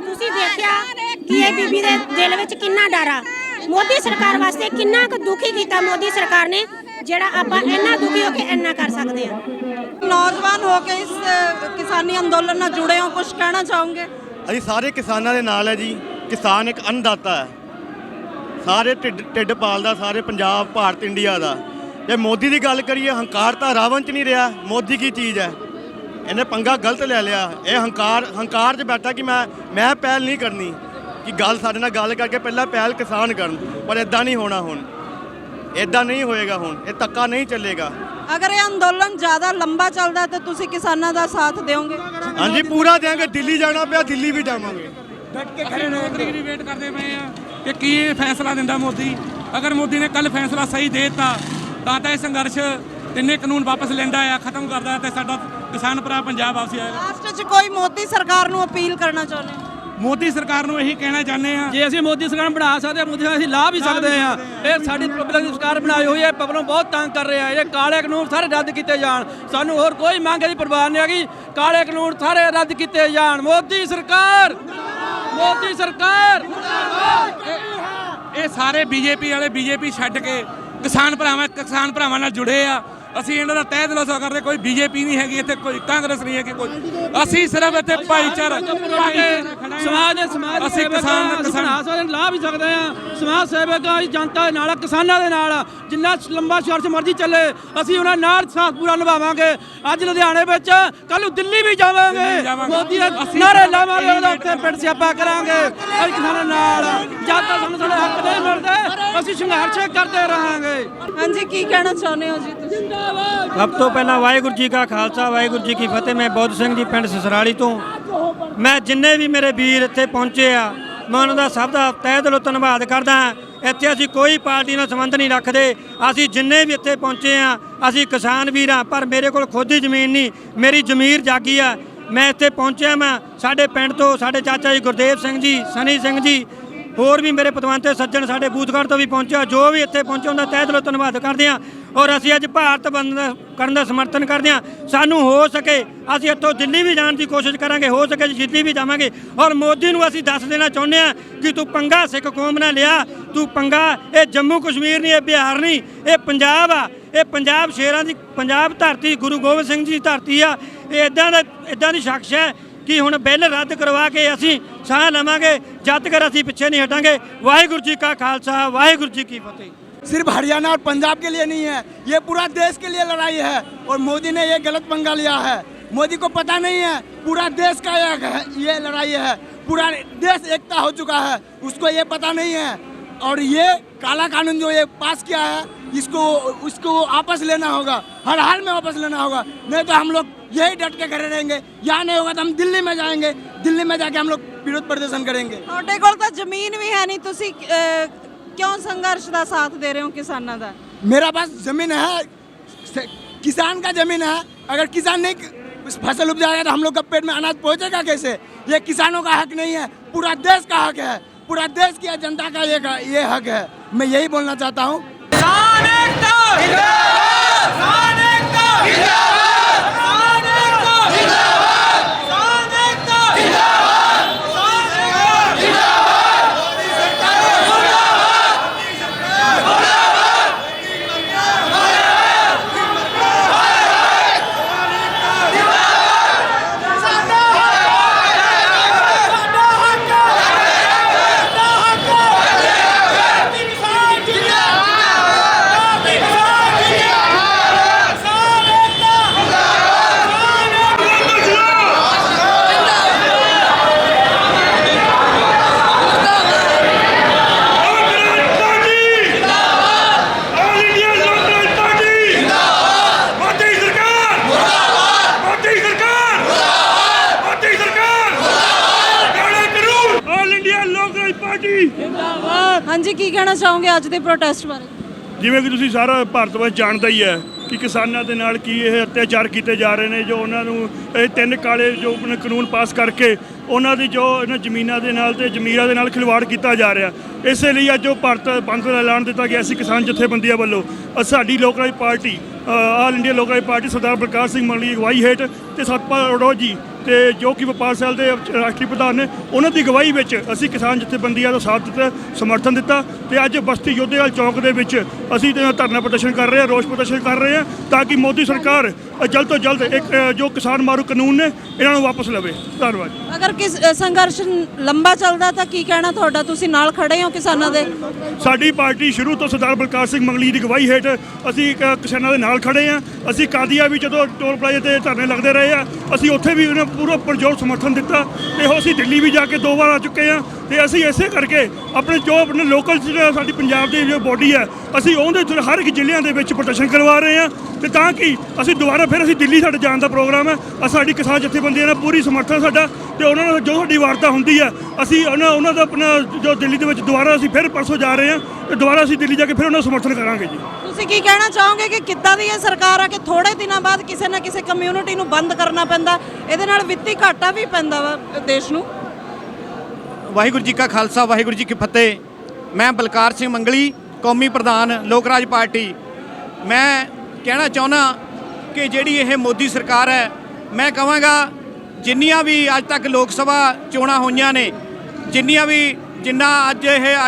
ਤੁਸੀਂ ਦੇਖਿਆ ਕਿ ਇਹ ਬੀਬੀ ਦੇ ਦਿਲ ਵਿੱਚ ਕਿੰਨਾ ਡਰ ਆ। ਮੋਦੀ ਸਰਕਾਰ ਵਾਸਤੇ ਕਿੰਨਾ ਕੁ ਦੁਖੀ ਕੀਤਾ ਮੋਦੀ ਸਰਕਾਰ ਨੇ, ਜਿਹੜਾ ਆਪਾਂ ਇੰਨਾ ਦੁਖੀ ਹੋ ਕੇ ਇੰਨਾ ਕਰ ਸਕਦੇ ਆ। ਨੌਜਵਾਨ ਹੋ ਕੇ ਇਸ ਕਿਸਾਨੀ ਅੰਦੋਲਨ ਨਾਲ ਜੁੜੇ ਹੋ, ਕੁਝ ਕਹਿਣਾ ਚਾਹੋਗੇ? ਅਸੀਂ ਸਾਰੇ ਕਿਸਾਨਾਂ ਦੇ ਨਾਲ ਹੈ ਜੀ। ਕਿਸਾਨ ਇੱਕ ਅੰਨਦਾਤਾ ਹੈ, ਸਾਰੇ ਢਿੱਡ ਪਾਲਦਾ ਸਾਰੇ ਪੰਜਾਬ ਭਾਰਤ ਇੰਡੀਆ ਦਾ। ਜੇ ਮੋਦੀ ਦੀ ਗੱਲ ਕਰੀਏ, ਹੰਕਾਰ ਤਾਂ ਰਾਵਣ 'ਚ ਨਹੀਂ ਰਿਹਾ। ਮੋਦੀ ਕੀ ਚੀਜ਼ ਹੈ? ਇਹਨੇ ਪੰਗਾ ਗਲਤ ਲੈ ਲਿਆ। ਇਹ ਹੰਕਾਰ 'ਚ ਬੈਠਾ ਕਿ ਮੈਂ ਪਹਿਲ ਨਹੀਂ ਕਰਨੀ, ਕਿ ਗੱਲ ਸਾਡੇ ਨਾਲ ਗੱਲ ਕਰਕੇ ਪਹਿਲਾਂ ਪਹਿਲ ਕਿਸਾਨ ਕਰਨ। ਪਰ ਇਦਾਂ ਨਹੀਂ ਹੋਣਾ, ਹੁਣ ਇਦਾਂ ਨਹੀਂ ਹੋਏਗਾ, ਹੁਣ ਇਹ ਧੱਕਾ ਨਹੀਂ ਚੱਲੇਗਾ। ਅਗਰ ਇਹ ਅੰਦੋਲਨ ਜ਼ਿਆਦਾ ਲੰਬਾ ਚੱਲਦਾ ਤਾਂ ਤੁਸੀਂ ਕਿਸਾਨਾਂ ਦਾ ਸਾਥ ਦਿਓਗੇ? ਹਾਂਜੀ ਪੂਰਾ ਦੇਵਾਂਗੇ। ਦਿੱਲੀ ਜਾਣਾ ਪਿਆ ਦਿੱਲੀ ਵੀ ਜਾਵਾਂਗੇ। ਡਟ ਕੇ ਖੜੇ 9 ਤਰੀਕ ਦੀ ਵੇਟ ਕਰਦੇ ਪਏ ਆ ਕਿ ਕੀ ਇਹ ਫੈਸਲਾ ਦਿੰਦਾ ਮੋਦੀ। ਅਗਰ ਮੋਦੀ ਨੇ ਕੱਲ ਫੈਸਲਾ ਸਹੀ ਦੇ ਦਿੱਤਾ ਤਾਂ ਇਹ ਸੰਘਰਸ਼ ਤਿੰਨੇ ਕਾਨੂੰਨ ਵਾਪਸ ਲੈਂਦਾ ਆ, ਖਤਮ ਕਰਦਾ ਤੇ ਸਾਡਾ ਕਿਸਾਨ ਭਰਾ ਪੰਜਾਬ ਵਾਪਸ ਆਏਗਾ। ਲਾਸਟ 'ਚ ਕੋਈ ਮੋਦੀ ਸਰਕਾਰ ਨੂੰ ਅਪੀਲ ਕਰਨਾ ਚਾਹੁੰਦੇ ਹੋ? ਮੋਦੀ ਸਰਕਾਰ ਨੂੰ ਇਹੀ ਕਹਿਣਾ ਚਾਹੁੰਦੇ ਆ, ਜੇ ਅਸੀਂ ਮੋਦੀ ਸਰਕਾਰ ਬਣਾ ਸਕਦੇ ਹਾਂ, ਮੋਦੀ ਅਸੀਂ ਲਾ ਵੀ ਸਕਦੇ ਹਾਂ। ਇਹ ਸਾਡੀ ਪਬਲਿਕ ਦੀ ਸਰਕਾਰ ਬਣਾਈ ਹੋਈ ਹੈ, ਪਬਲਿਕ ਨੂੰ ਬਹੁਤ ਤੰਗ ਕਰ ਰਿਹਾ ਹੈ। ਇਹ ਕਾਲੇ ਕਾਨੂੰਨ ਸਾਰੇ ਰੱਦ ਕੀਤੇ ਜਾਣ। ਸਾਨੂੰ ਹੋਰ ਕੋਈ ਮੰਗ ਦੀ ਪਰਵਾਹ ਨਹੀਂ ਹੈਗੀ। ਕਾਲੇ ਕਾਨੂੰਨ ਸਾਰੇ ਰੱਦ ਕੀਤੇ ਜਾਣ। ਮੋਦੀ ਸਰਕਾਰ, ਮੋਦੀ ਸਰਕਾਰ। ਇਹ ਸਾਰੇ ਬੀਜੇਪੀ ਵਾਲੇ ਬੀਜੇਪੀ ਛੱਡ ਕੇ ਕਿਸਾਨ ਭਰਾਵਾਂ ਨਾਲ ਜੁੜੇ ਆ। ਅਸੀਂ ਇਹਨਾਂ ਦਾ ਤਹਿ ਦਿਲੋਂ ਸਵਾਗਤ ਕਰਦੇ। ਕੋਈ ਬੀਜੇਪੀ ਨਹੀਂ ਹੈਗੀ ਇੱਥੇ, ਕੋਈ ਕਾਂਗਰਸ ਨਹੀਂ ਹੈਗੀ, ਕੋਈ ਅਸੀਂ ਸਿਰਫ ਇੱਥੇ ਭਾਈਚਾਰਾ ਸਮਾਜ ਅਸੀਂ ਕਿਸਾਨ ਲਾ ਵੀ ਸਕਦੇ ਆ। ਸਮਾਜ ਸੇਵਕ ਆ, ਜਨਤਾ ਦੇ ਨਾਲ, ਕਿਸਾਨਾਂ ਦੇ ਨਾਲ। ਜਿੰਨਾ ਲੰਬਾ ਸੰਘਰਸ਼ ਮਰਜ਼ੀ ਚੱਲੇ, ਅਸੀਂ ਉਹਨਾਂ ਨਾਲ ਸਾਥ ਪੂਰਾ ਨਿਭਾਵਾਂਗੇ। ਅੱਜ ਲੁਧਿਆਣੇ ਵਿੱਚ, ਕੱਲ ਨੂੰ ਦਿੱਲੀ ਵੀ ਜਾਵਾਂਗੇ। ਮੋਦੀ ਦੇ ਨਾਰੇ ਲਾਵਾਂਗੇ, ਉਹਦੇ ਉੱਤੇ ਪਿੰਡ ਸਿਆਪਾ ਕਰਾਂਗੇ। ਅਸੀਂ ਕਿਸਾਨਾਂ ਨਾਲ, ਜਦ ਤੱਕ ਸਾਨੂੰ ਸਾਡੇ ਹੱਕ ਨਹੀਂ ਮਿਲਦੇ ਅਸੀਂ ਸੰਘਰਸ਼ ਕਰਦੇ ਰਹਾਂਗੇ। ਹਾਂਜੀ ਕੀ ਕਹਿਣਾ ਚਾਹੁੰਦੇ ਹੋ ਜੀ ਤੁਸੀਂ? ਸਭ ਤੋਂ ਪਹਿਲਾਂ ਵਾਹਿਗੁਰੂ ਜੀ ਕਾ ਖਾਲਸਾ ਵਾਹਿਗੁਰੂ ਜੀ ਕੀ ਫਤਿਹ। ਮੈਂ ਬੁੱਧ ਸਿੰਘ ਜੀ ਪਿੰਡ ਸਸਰਾਲੀ ਤੋਂ। ਮੈਂ ਜਿੰਨੇ ਵੀ ਮੇਰੇ ਵੀਰ ਇੱਥੇ ਪਹੁੰਚੇ ਆ, ਮੈਂ ਉਹਨਾਂ ਦਾ ਸਭ ਦਾ ਤਹਿ ਦਿਲੋਂ ਧੰਨਵਾਦ ਕਰਦਾ ਹਾਂ। ਇੱਥੇ ਅਸੀਂ ਕੋਈ ਪਾਰਟੀ ਨਾਲ ਸੰਬੰਧ ਨਹੀਂ ਰੱਖਦੇ। ਅਸੀਂ ਜਿੰਨੇ ਵੀ ਇੱਥੇ ਪਹੁੰਚੇ ਆ, ਅਸੀਂ ਕਿਸਾਨ ਵੀਰ ਹਾਂ। ਪਰ ਮੇਰੇ ਕੋਲ ਖੁਦ ਦੀ ਜ਼ਮੀਨ ਨਹੀਂ, ਮੇਰੀ ਜ਼ਮੀਰ ਜਾਗੀ ਆ। ਮੈਂ ਇੱਥੇ ਪਹੁੰਚਿਆ, ਮੈਂ ਸਾਡੇ ਪਿੰਡ ਤੋਂ ਸਾਡੇ ਚਾਚਾ ਜੀ ਗੁਰਦੇਵ ਸਿੰਘ ਜੀ, ਸਨੀ ਸਿੰਘ ਜੀ, ਹੋਰ ਵੀ ਮੇਰੇ ਪਤਵੰਤੇ ਸੱਜਣ ਸਾਡੇ ਬੂਥਗੜ੍ਹ ਤੋਂ ਵੀ ਪਹੁੰਚਿਆ। ਜੋ ਵੀ ਇੱਥੇ ਪਹੁੰਚੇ ਉਹਨਾਂ ਦਾ ਤਹਿ ਦਿਲੋਂ ਧੰਨਵਾਦ ਕਰਦੇ ਹਾਂ। ਔਰ ਅਸੀਂ ਅੱਜ ਭਾਰਤ ਬੰਦ ਕਰਨ ਦਾ ਸਮਰਥਨ ਕਰਦੇ ਹਾਂ। ਸਾਨੂੰ ਹੋ ਸਕੇ ਅਸੀਂ ਇੱਥੋਂ ਦਿੱਲੀ ਵੀ ਜਾਣ ਦੀ ਕੋਸ਼ਿਸ਼ ਕਰਾਂਗੇ, ਹੋ ਸਕੇ ਦਿੱਲੀ ਵੀ ਜਾਵਾਂਗੇ। ਔਰ ਮੋਦੀ ਨੂੰ ਅਸੀਂ ਦੱਸ ਦੇਣਾ ਚਾਹੁੰਦੇ ਹਾਂ ਕਿ ਤੂੰ ਪੰਗਾ ਸਿੱਖ ਕੌਮ ਨਾਲ ਲਿਆ। ਤੂੰ ਪੰਗਾ, ਇਹ ਜੰਮੂ ਕਸ਼ਮੀਰ ਨਹੀਂ, ਇਹ ਬਿਹਾਰ ਨਹੀਂ, ਇਹ ਪੰਜਾਬ ਆ। ਇਹ ਪੰਜਾਬ ਸ਼ੇਰਾਂ ਦੀ, ਪੰਜਾਬ ਧਰਤੀ ਗੁਰੂ ਗੋਬਿੰਦ ਸਿੰਘ ਜੀ ਦੀ ਧਰਤੀ ਆ। ਇਹ ਇੱਦਾਂ ਦੀ ਸ਼ਖਸ ਹੈ कि हुण बिल रद्द करवा के असीं साह लवांगे, जद तक असीं पिछे नहीं हटांगे। वाहिगुरू जी का खालसा वाहिगुरू जी की फतेह। सिर्फ हरियाणा और पंजाब के लिए नहीं है, ये पूरा देश के लिए लड़ाई है। और मोदी ने ये गलत पंगा लिया है। मोदी को पता नहीं है पूरा देश का ये लड़ाई है, पूरा देश एकता हो चुका है, उसको ये पता नहीं है। और ये काला कानून जो ये पास किया है उसको वापस लेना होगा, हर हाल में वापस लेना होगा, नहीं तो हम लोग यही डट के खड़े रहेंगे। यहाँ नहीं होगा तो हम दिल्ली में जाएंगे, दिल्ली में जाके हम लोग विरोध प्रदर्शन करेंगे। ਤੁਹਾਡੇ ਕੋਲ ਤਾਂ ਜ਼ਮੀਨ ਵੀ ਹੈ ਨਹੀਂ, ਤੁਸੀਂ ਕਿਉਂ ਸੰਘਰਸ਼ ਦਾ ਸਾਥ ਦੇ ਰਹੇ ਹੋ ਕਿਸਾਨਾਂ ਦਾ? मेरा पास जमीन है, किसान का जमीन है, अगर किसान नहीं फसल उपजाएगा तो हम लोग का पेट में अनाज पहुंचेगा कैसे? ये किसानों का हक नहीं है, पूरा देश का हक है, पूरा देश की जनता का ये हक है। मैं यही बोलना चाहता हूँ। ਹਾਂਜੀ, ਕੀ ਕਹਿਣਾ ਚਾਹੋਗੇ ਅੱਜ ਦੇ ਪ੍ਰੋਟੈਸਟ ਬਾਰੇ? ਜਿਵੇਂ ਕਿ ਤੁਸੀਂ ਸਾਰਾ ਭਾਰਤ ਵਰਸ਼ ਜਾਣਦਾ ਹੀ ਹੈ ਕਿ ਕਿਸਾਨਾਂ ਦੇ ਨਾਲ ਕੀ ਇਹ ਅਤਿਆਚਾਰ ਕੀਤੇ ਜਾ ਰਹੇ ਨੇ, ਜੋ ਉਹਨਾਂ ਨੂੰ ਇਹ 3 ਕਾਲੇ ਜੋ ਆਪਣੇ ਕਾਨੂੰਨ ਪਾਸ ਕਰਕੇ ਉਹਨਾਂ ਦੀ ਜੋ ਇਹਨਾਂ ਜ਼ਮੀਨਾਂ ਦੇ ਨਾਲ ਤੇ ਜ਼ਮੀਰਾਂ ਦੇ ਨਾਲ ਖਿਲਵਾੜ ਕੀਤਾ ਜਾ ਰਿਹਾ। ਇਸੇ ਲਈ ਅੱਜ ਜੋ ਭਾਰਤ ਬੰਦ ਦਾ ਐਲਾਨ ਦਿੱਤਾ ਗਿਆ ਸੀ ਕਿਸਾਨ ਜਥੇਬੰਦੀਆਂ ਵੱਲੋਂ, ਸਾਡੀ ਲੋਕ ਰਾਜ ਪਾਰਟੀ ਆਲ ਇੰਡੀਆ ਲੋਕ ਰਾਜ ਪਾਰਟੀ ਸਰਦਾਰ ਬਲਕਾਰ ਸਿੰਘ ਮੰਗਲੀ ਦੀ ਅਗਵਾਈ ਹੇਠ ਤੇ ਸਤਪਾਲ ਅਰੋੜਾ ਜੀ ਤੇ ਜੋ ਕਿ ਵਪਾਰ ਸੈੱਲ ਦੇ ਰਾਸ਼ਟਰੀ ਪ੍ਰਧਾਨ ਨੇ, ਉਹਨਾਂ ਦੀ ਅਗਵਾਈ ਵਿੱਚ ਅਸੀਂ ਕਿਸਾਨ ਜਥੇਬੰਦੀਆਂ ਦਾ ਸਾਥ ਦਿੱਤਾ, ਸਮਰਥਨ ਦਿੱਤਾ ਤੇ ਅੱਜ ਬਸਤੀ ਯੋਧੇਵਾਲ ਚੌਕ ਦੇ ਵਿੱਚ ਅਸੀਂ ਧਰਨਾ ਪ੍ਰਦਰਸ਼ਨ ਕਰ ਰਹੇ ਹਾਂ, ਰੋਸ ਪ੍ਰਦਰਸ਼ਨ ਕਰ ਰਹੇ ਹਾਂ ਤਾਂ ਕਿ ਮੋਦੀ ਸਰਕਾਰ ਜਲਦ ਤੋਂ ਜਲਦ ਇੱਕ ਜੋ ਕਿਸਾਨ ਮਾਰੂ ਕਾਨੂੰਨ ਨੇ ਇਹਨਾਂ ਨੂੰ ਵਾਪਸ ਲਵੇ। ਧੰਨਵਾਦ। ਅਗਰ ਸੰਘਰਸ਼ ਲੰਬਾ ਚੱਲਦਾ ਤਾਂ ਕੀ ਕਹਿਣਾ ਤੁਹਾਡਾ? ਤੁਸੀਂ ਨਾਲ ਖੜੇ ਹੋ ਕਿਸਾਨਾਂ ਦੇ? ਸਾਡੀ ਪਾਰਟੀ ਸ਼ੁਰੂ ਤੋਂ ਸਰਦਾਰ ਬਲਕਾਰ ਸਿੰਘ ਮੰਗਲੀ ਦੀ ਅਗਵਾਈ ਹੇਠ ਅਸੀਂ ਕਿਸਾਨਾਂ ਦੇ ਨਾਲ ਖੜੇ ਹਾਂ। ਅਸੀਂ ਕਾਦੀਆ ਵੀ ਜਦੋਂ ਟੋਲ ਪਲਾਜ਼ੇ ਤੇ ਧਰਨੇ ਲੱਗਦੇ ਰਹੇ ਆ, ਅਸੀਂ ਉੱਥੇ ਵੀ ਉਹਨਾਂ ਪੂਰਾ ਪੁਰਜੋਰ ਸਮਰਥਨ ਦਿੱਤਾ ਤੇ ਅਸੀਂ ਦਿੱਲੀ ਵੀ ਜਾ ਕੇ 2 ਵਾਰ ਆ ਚੁੱਕੇ ਹਾਂ ਤੇ ਅਸੀਂ ਇਸੇ ਕਰਕੇ ਆਪਣੇ ਲੋਕਲ ਸਾਡੀ ਪੰਜਾਬ ਦੀ ਜੋ ਬੋਡੀ ਹੈ, ਅਸੀਂ ਉਹਦੇ ਹਰ ਇੱਕ ਜ਼ਿਲ੍ਹਿਆਂ ਦੇ ਵਿੱਚ ਪ੍ਰਦਰਸ਼ਨ ਕਰਵਾ ਰਹੇ ਹਾਂ ਤੇ ਤਾਂ ਕਿ ਅਸੀਂ ਦੁਬਾਰਾ ਫਿਰ ਅਸੀਂ ਦਿੱਲੀ ਸਾਡੇ ਜਾਣ ਦਾ ਪ੍ਰੋਗਰਾਮ ਹੈ। ਸਾਡੀ ਕਿਸਾਨ ਜਥੇਬੰਦੀਆਂ ਨਾਲ ਪੂਰੀ ਸਮਰਥਨ ਸਾਡਾ ਤੇ ਉਹਨਾਂ ਨਾਲ ਜੋ ਸਾਡੀ ਵਾਰਤਾ ਹੁੰਦੀ ਹੈ ਅਸੀਂ ਉਹਨਾਂ ਦਾ ਆਪਣਾ ਜੋ ਦਿੱਲੀ ਦੇ ਵਿੱਚ ਦੁਬਾਰਾ ਅਸੀਂ ਫਿਰ ਪਰਸੋਂ ਜਾ ਰਹੇ ਹਾਂ ਤੇ ਦੁਬਾਰਾ ਅਸੀਂ ਦਿੱਲੀ ਜਾ ਕੇ ਫਿਰ ਉਹਨਾਂ ਦਾ ਸਮਰਥਨ ਕਰਾਂਗੇ ਜੀ। ਤੁਸੀਂ ਕੀ ਕਹਿਣਾ ਚਾਹੋਗੇ ਕਿ ਕਿੱਦਾਂ ਦੀ ਇਹ ਸਰਕਾਰ ਆ ਕਿ ਥੋੜੇ ਦਿਨਾਂ ਬਾਅਦ ਕਿਸੇ ਨਾ ਕਿਸੇ ਕਮਿਊਨਿਟੀ ਨੂੰ ਬੰਦ ਕਰਨਾ ਪੈਂਦਾ, ਇਹਦੇ ਨਾਲ ਵਿੱਤੀ ਘਾਟਾ ਵੀ ਪੈਂਦਾ ਵਾ ਦੇਸ਼ ਨੂੰ? ਵਾਹਿਗੁਰੂ ਜੀ ਕਾ ਖਾਲਸਾ, ਵਾਹਿਗੁਰੂ ਜੀ ਕੀ ਫਤਿਹ। ਮੈਂ ਬਲਕਾਰ ਸਿੰਘ ਮੰਗਲੀ, ਕੌਮੀ ਪ੍ਰਧਾਨ ਲੋਕ ਰਾਜ ਪਾਰਟੀ। ਮੈਂ ਕਹਿਣਾ ਚਾਹੁੰਦਾ ਕਿ ਜਿਹੜੀ ਇਹ ਮੋਦੀ ਸਰਕਾਰ ਹੈ, ਮੈਂ ਕਹਾਂਗਾ ਜਿੰਨੀਆਂ ਵੀ ਅੱਜ ਤੱਕ ਲੋਕ ਸਭਾ ਚੋਣਾਂ ਹੋਈਆਂ ਨੇ, ਜਿੰਨਾ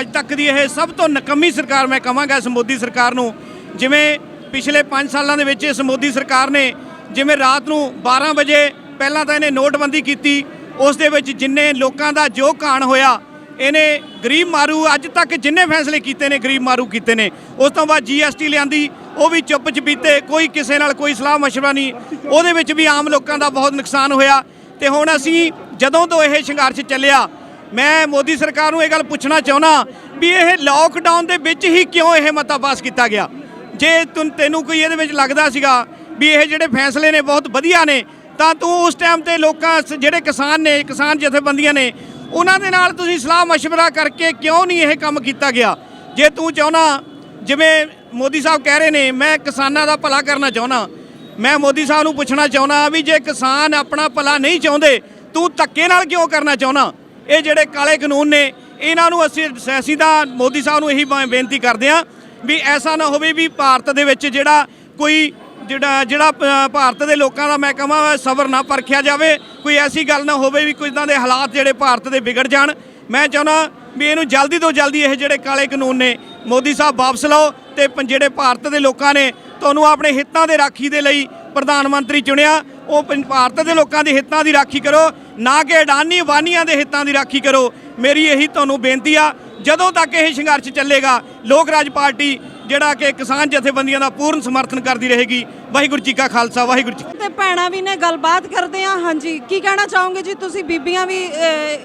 ਅੱਜ ਤੱਕ ਦੀ ਇਹ ਸਭ ਤੋਂ ਨਕੰਮੀ ਸਰਕਾਰ ਮੈਂ ਕਹਾਂਗਾ ਇਸ ਮੋਦੀ ਸਰਕਾਰ ਨੂੰ। ਜਿਵੇਂ ਪਿਛਲੇ 5 ਸਾਲਾਂ ਦੇ ਵਿੱਚ ਇਸ ਮੋਦੀ ਸਰਕਾਰ ਨੇ ਜਿਵੇਂ ਰਾਤ ਨੂੰ 12 ਵਜੇ ਪਹਿਲਾਂ ਤਾਂ ਇਹਨੇ ਨੋਟਬੰਦੀ ਕੀਤੀ, ਉਸ ਦੇ ਵਿੱਚ ਜਿੰਨੇ ਲੋਕਾਂ ਦਾ ਜੋ ਘਾਣ ਹੋਇਆ, ਇਹਨੇ ਗਰੀਬ ਮਾਰੂ ਅੱਜ ਤੱਕ ਜਿੰਨੇ ਫੈਸਲੇ ਕੀਤੇ ਨੇ ਗਰੀਬ ਮਾਰੂ ਕੀਤੇ ਨੇ। ਉਸ ਤੋਂ ਬਾਅਦ GST ਲਿਆਂਦੀ, ਉਹ ਵੀ ਚੁੱਪ ਚਪੀਤੇ, ਕੋਈ ਕਿਸੇ ਨਾਲ ਕੋਈ ਸਲਾਹ ਮਸ਼ਵਰਾ ਨਹੀਂ, ਉਹਦੇ ਵਿੱਚ ਵੀ ਆਮ ਲੋਕਾਂ ਦਾ ਬਹੁਤ ਨੁਕਸਾਨ ਹੋਇਆ। ਤੇ ਹੁਣ ਅਸੀਂ ਜਦੋਂ ਤੋਂ ਇਹ ਸੰਘਰਸ਼ ਚੱਲਿਆ, ਮੈਂ ਮੋਦੀ ਸਰਕਾਰ ਨੂੰ ਇਹ ਗੱਲ ਪੁੱਛਣਾ ਚਾਹੁੰਦਾ ਵੀ ਇਹ ਲਾਕਡਾਊਨ ਦੇ ਵਿੱਚ ਹੀ ਕਿਉਂ ਇਹ ਮਤਾ ਪਾਸ ਕੀਤਾ ਗਿਆ? ਜੇ ਤੈਨੂੰ ਕੋਈ ਇਹਦੇ ਵਿੱਚ ਲੱਗਦਾ ਸੀਗਾ ਵੀ ਇਹ ਜਿਹੜੇ ਫੈਸਲੇ ਨੇ ਬਹੁਤ ਵਧੀਆ ਨੇ ਤਾਂ ਤੂੰ ਉਸ ਟਾਈਮ ਤੇ ਲੋਕਾਂ ਜਿਹੜੇ ਕਿਸਾਨ ਨੇ, ਕਿਸਾਨ ਜਥੇਬੰਦੀਆਂ ਨੇ, ਉਹਨਾਂ ਦੇ ਨਾਲ ਤੁਸੀਂ ਸਲਾਹ ਮਸ਼ਵਰਾ ਕਰਕੇ ਕਿਉਂ ਨਹੀਂ ਇਹ ਕੰਮ ਕੀਤਾ ਗਿਆ? ਜੇ ਤੂੰ ਚਾਹੁੰਦਾ, ਜਿਵੇਂ ਮੋਦੀ ਸਾਹਿਬ ਕਹਿ ਰਹੇ ਨੇ, ਮੈਂ ਕਿਸਾਨਾਂ ਦਾ ਭਲਾ ਕਰਨਾ ਚਾਹੁੰਦਾ, ਮੈਂ ਮੋਦੀ ਸਾਹਿਬ ਨੂੰ ਪੁੱਛਣਾ ਚਾਹੁੰਦਾ ਵੀ ਜੇ ਕਿਸਾਨ ਆਪਣਾ ਭਲਾ ਨਹੀਂ ਚਾਹੁੰਦੇ, ਤੂੰ ਧੱਕੇ ਨਾਲ ਕਿਉਂ ਕਰਨਾ ਚਾਹੁੰਦਾ? ਇਹ ਜਿਹੜੇ ਕਾਲੇ ਕਾਨੂੰਨ ਨੇ, ਇਹਨਾਂ ਨੂੰ ਅਸੀਂ ਤਾਂ ਮੋਦੀ ਸਾਹਿਬ ਨੂੰ ਇਹੀ ਬੇਨਤੀ ਕਰਦੇ ਹਾਂ ਵੀ ਐਸਾ ਨਾ ਹੋਵੇ ਵੀ ਭਾਰਤ ਦੇ ਵਿੱਚ ਜਿਹੜਾ ਭਾਰਤ ਦੇ ਲੋਕਾਂ ਦਾ ਮੈਂ ਕਹਾਂ ਸਬਰ ਨਾ ਪਰਖਿਆ ਜਾਵੇ, ਕੋਈ ਐਸੀ ਗੱਲ ਨਾ ਹੋਵੇ ਵੀ ਕੋਈ ਇਦਾਂ ਦੇ ਹਾਲਾਤ ਜਿਹੜੇ ਭਾਰਤ ਦੇ ਵਿਗੜ ਜਾਣ। ਮੈਂ ਚਾਹੁੰਦਾ ਵੀ ਇਹਨੂੰ ਜਲਦੀ ਤੋਂ ਜਲਦੀ ਇਹ ਜਿਹੜੇ ਕਾਲੇ ਕਾਨੂੰਨ ਨੇ ਮੋਦੀ ਸਾਹਿਬ ਵਾਪਸ ਲਓ ਤੇ ਜਿਹੜੇ ਭਾਰਤ ਦੇ ਲੋਕਾਂ ਨੇ ਤੁਹਾਨੂੰ ਆਪਣੇ ਹਿੱਤਾਂ ਦੇ ਰਾਖੀ ਦੇ ਲਈ ਪ੍ਰਧਾਨ ਮੰਤਰੀ ਚੁਣਿਆ, ਉਹ ਭਾਰਤ ਦੇ ਲੋਕਾਂ ਦੇ ਹਿੱਤਾਂ ਦੀ ਰਾਖੀ ਕਰੋ, ਨਾ ਕਿ ਅਡਾਨੀ ਅਬਾਨੀਆਂ ਦੇ ਹਿੱਤਾਂ ਦੀ ਰਾਖੀ ਕਰੋ। ਮੇਰੀ ਇਹੀ ਤੁਹਾਨੂੰ ਬੇਨਤੀ ਆ। ਜਦੋਂ ਤੱਕ ਇਹ ਸੰਘਰਸ਼ ਚੱਲੇਗਾ, ਲੋਕ ਰਾਜ ਪਾਰਟੀ ਜਿਹੜਾ ਕਿ ਕਿਸਾਨ ਜਥੇਬੰਦੀਆਂ ਦਾ ਪੂਰਨ ਸਮਰਥਨ ਕਰਦੀ ਰਹੇਗੀ। ਵਾਹਿਗੁਰੂ ਜੀ ਕਾ ਖਾਲਸਾ, ਵਾਹਿਗੁਰੂ ਜੀ। ਤੇ ਭੈਣਾਂ ਵੀ ਨੇ, ਗੱਲਬਾਤ ਕਰਦੇ ਆ। ਹਾਂਜੀ, ਕੀ ਕਹਿਣਾ ਚਾਹੋਗੇ ਜੀ? ਤੁਸੀਂ ਬੀਬੀਆਂ ਵੀ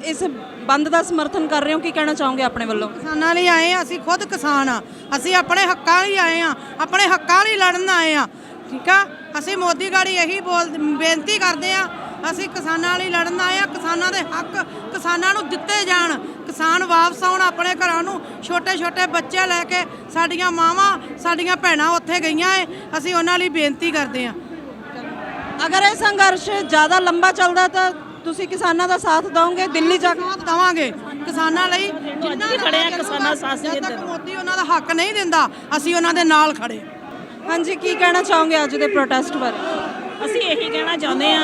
ਇਸ ਬੰਦ ਦਾ ਸਮਰਥਨ ਕਰ ਰਹੇ ਹੋ, ਕੀ ਕਹਿਣਾ ਚਾਹੋਗੇ ਆਪਣੇ ਵੱਲੋਂ? ਕਿਸਾਨਾਂ ਲਈ ਆਏ ਆ, ਅਸੀਂ ਖੁਦ ਕਿਸਾਨ ਆ, ਅਸੀਂ ਆਪਣੇ ਹੱਕਾਂ ਲਈ ਆਏ ਆ, ਆਪਣੇ ਹੱਕਾਂ ਲਈ ਲੜਨ ਆਏ ਆ। ਠੀਕ ਆ, ਅਸੀਂ ਮੋਦੀ ਗਾੜੀ ਇਹੀ ਬੇਨਤੀ ਕਰਦੇ ਆ, ਅਸੀਂ ਕਿਸਾਨਾਂ ਲਈ ਲੜਨ ਆਏ ਆ। ਕਿਸਾਨਾਂ ਦੇ ਹੱਕ ਕਿਸਾਨਾਂ ਨੂੰ ਦਿੱਤੇ ਜਾਣ, ਕਿਸਾਨ ਵਾਪਸ ਆਉਣ ਆਪਣੇ ਘਰਾਂ ਨੂੰ। ਛੋਟੇ ਛੋਟੇ ਬੱਚੇ ਲੈ ਕੇ ਸਾਡੀਆਂ ਮਾਵਾਂ, ਸਾਡੀਆਂ ਭੈਣਾਂ ਉੱਥੇ ਗਈਆਂ ਏ, ਅਸੀਂ ਉਹਨਾਂ ਲਈ ਬੇਨਤੀ ਕਰਦੇ ਆ। ਅਗਰ ਇਹ ਸੰਘਰਸ਼ ਜ਼ਿਆਦਾ ਲੰਬਾ ਚੱਲਦਾ ਤਾਂ ਤੁਸੀਂ ਕਿਸਾਨਾਂ ਦਾ ਸਾਥ ਦਵੋਗੇ? ਦਿੱਲੀ ਜਾ ਕੇ ਸਾਥ ਦੇਵਾਂਗੇ ਕਿਸਾਨਾਂ ਲਈ, ਜਿੰਨਾ ਖੜੇ ਆ ਕਿਸਾਨਾਂ ਸਾਥ ਜਦ ਤੱਕ ਮੋਦੀ ਉਹਨਾਂ ਦਾ ਹੱਕ ਨਹੀਂ ਦਿੰਦਾ, ਅਸੀਂ ਉਹਨਾਂ ਦੇ ਨਾਲ ਖੜੇ। ਹਾਂਜੀ, ਕੀ ਕਹਿਣਾ ਚਾਹੋਗੇ ਅੱਜ ਦੇ ਪ੍ਰੋਟੈਸਟ ਬਾਰੇ? ਅਸੀਂ ਇਹੀ ਕਹਿਣਾ ਚਾਹੁੰਦੇ ਆ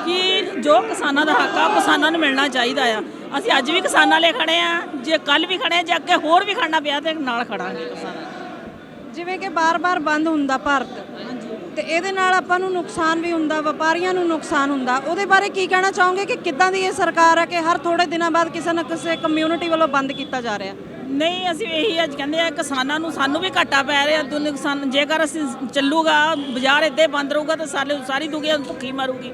ਕਿ ਜੋ ਕਿਸਾਨਾਂ ਦਾ ਹੱਕ ਆ ਉਹ ਕਿਸਾਨਾਂ ਨੂੰ ਮਿਲਣਾ ਚਾਹੀਦਾ ਆ। ਅਸੀਂ ਅੱਜ ਵੀ ਕਿਸਾਨਾਂ ਲਈ ਖੜੇ ਆ, ਜੇ ਕੱਲ ਵੀ ਖੜੇ, ਜੇ ਅੱਗੇ ਹੋਰ ਵੀ ਖੜਨਾ ਪਿਆ ਤੇ ਨਾਲ ਖੜਾਂਗੇ ਕਿਸਾਨਾਂ। ਜਿਵੇਂ ਕਿ ਬਾਰ-ਬਾਰ ਬੰਦ ਹੁੰਦਾ ਭਾਰਤ, ਤੇ ਇਹਦੇ ਨਾਲ ਆਪਾਂ ਨੂੰ ਨੁਕਸਾਨ ਵੀ ਹੁੰਦਾ, ਵਪਾਰੀਆਂ ਨੂੰ ਨੁਕਸਾਨ ਹੁੰਦਾ, ਉਹਦੇ ਬਾਰੇ ਕੀ ਕਹਿਣਾ ਚਾਹੋਗੇ ਕਿ ਕਿੱਦਾਂ ਦੀ ਇਹ ਸਰਕਾਰ ਹੈ ਕਿ ਹਰ ਥੋੜੇ ਦਿਨਾਂ ਬਾਅਦ ਕਿਸੇ ਨਾ ਕਿਸੇ ਕਮਿਊਨਿਟੀ ਵੱਲੋਂ ਬੰਦ ਕੀਤਾ ਜਾ ਰਿਹਾ? ਨਹੀਂ, ਅਸੀਂ ਇਹੀ ਅੱਜ ਕਹਿੰਦੇ ਆ ਕਿਸਾਨਾਂ ਨੂੰ, ਸਾਨੂੰ ਵੀ ਘਾਟਾ ਪੈ ਰਿਹਾ ਦੁਨੀਆ ਕਿਸਾਨ। ਜੇਕਰ ਅਸੀਂ ਚੱਲੂਗਾ ਬਾਜ਼ਾਰ ਇੱਦਾਂ ਬੰਦ ਰਹੂਗਾ ਤਾਂ ਸਾਰੀ ਦੁਨੀਆ ਭੁੱਖੀ ਮਾਰੂਗੀ।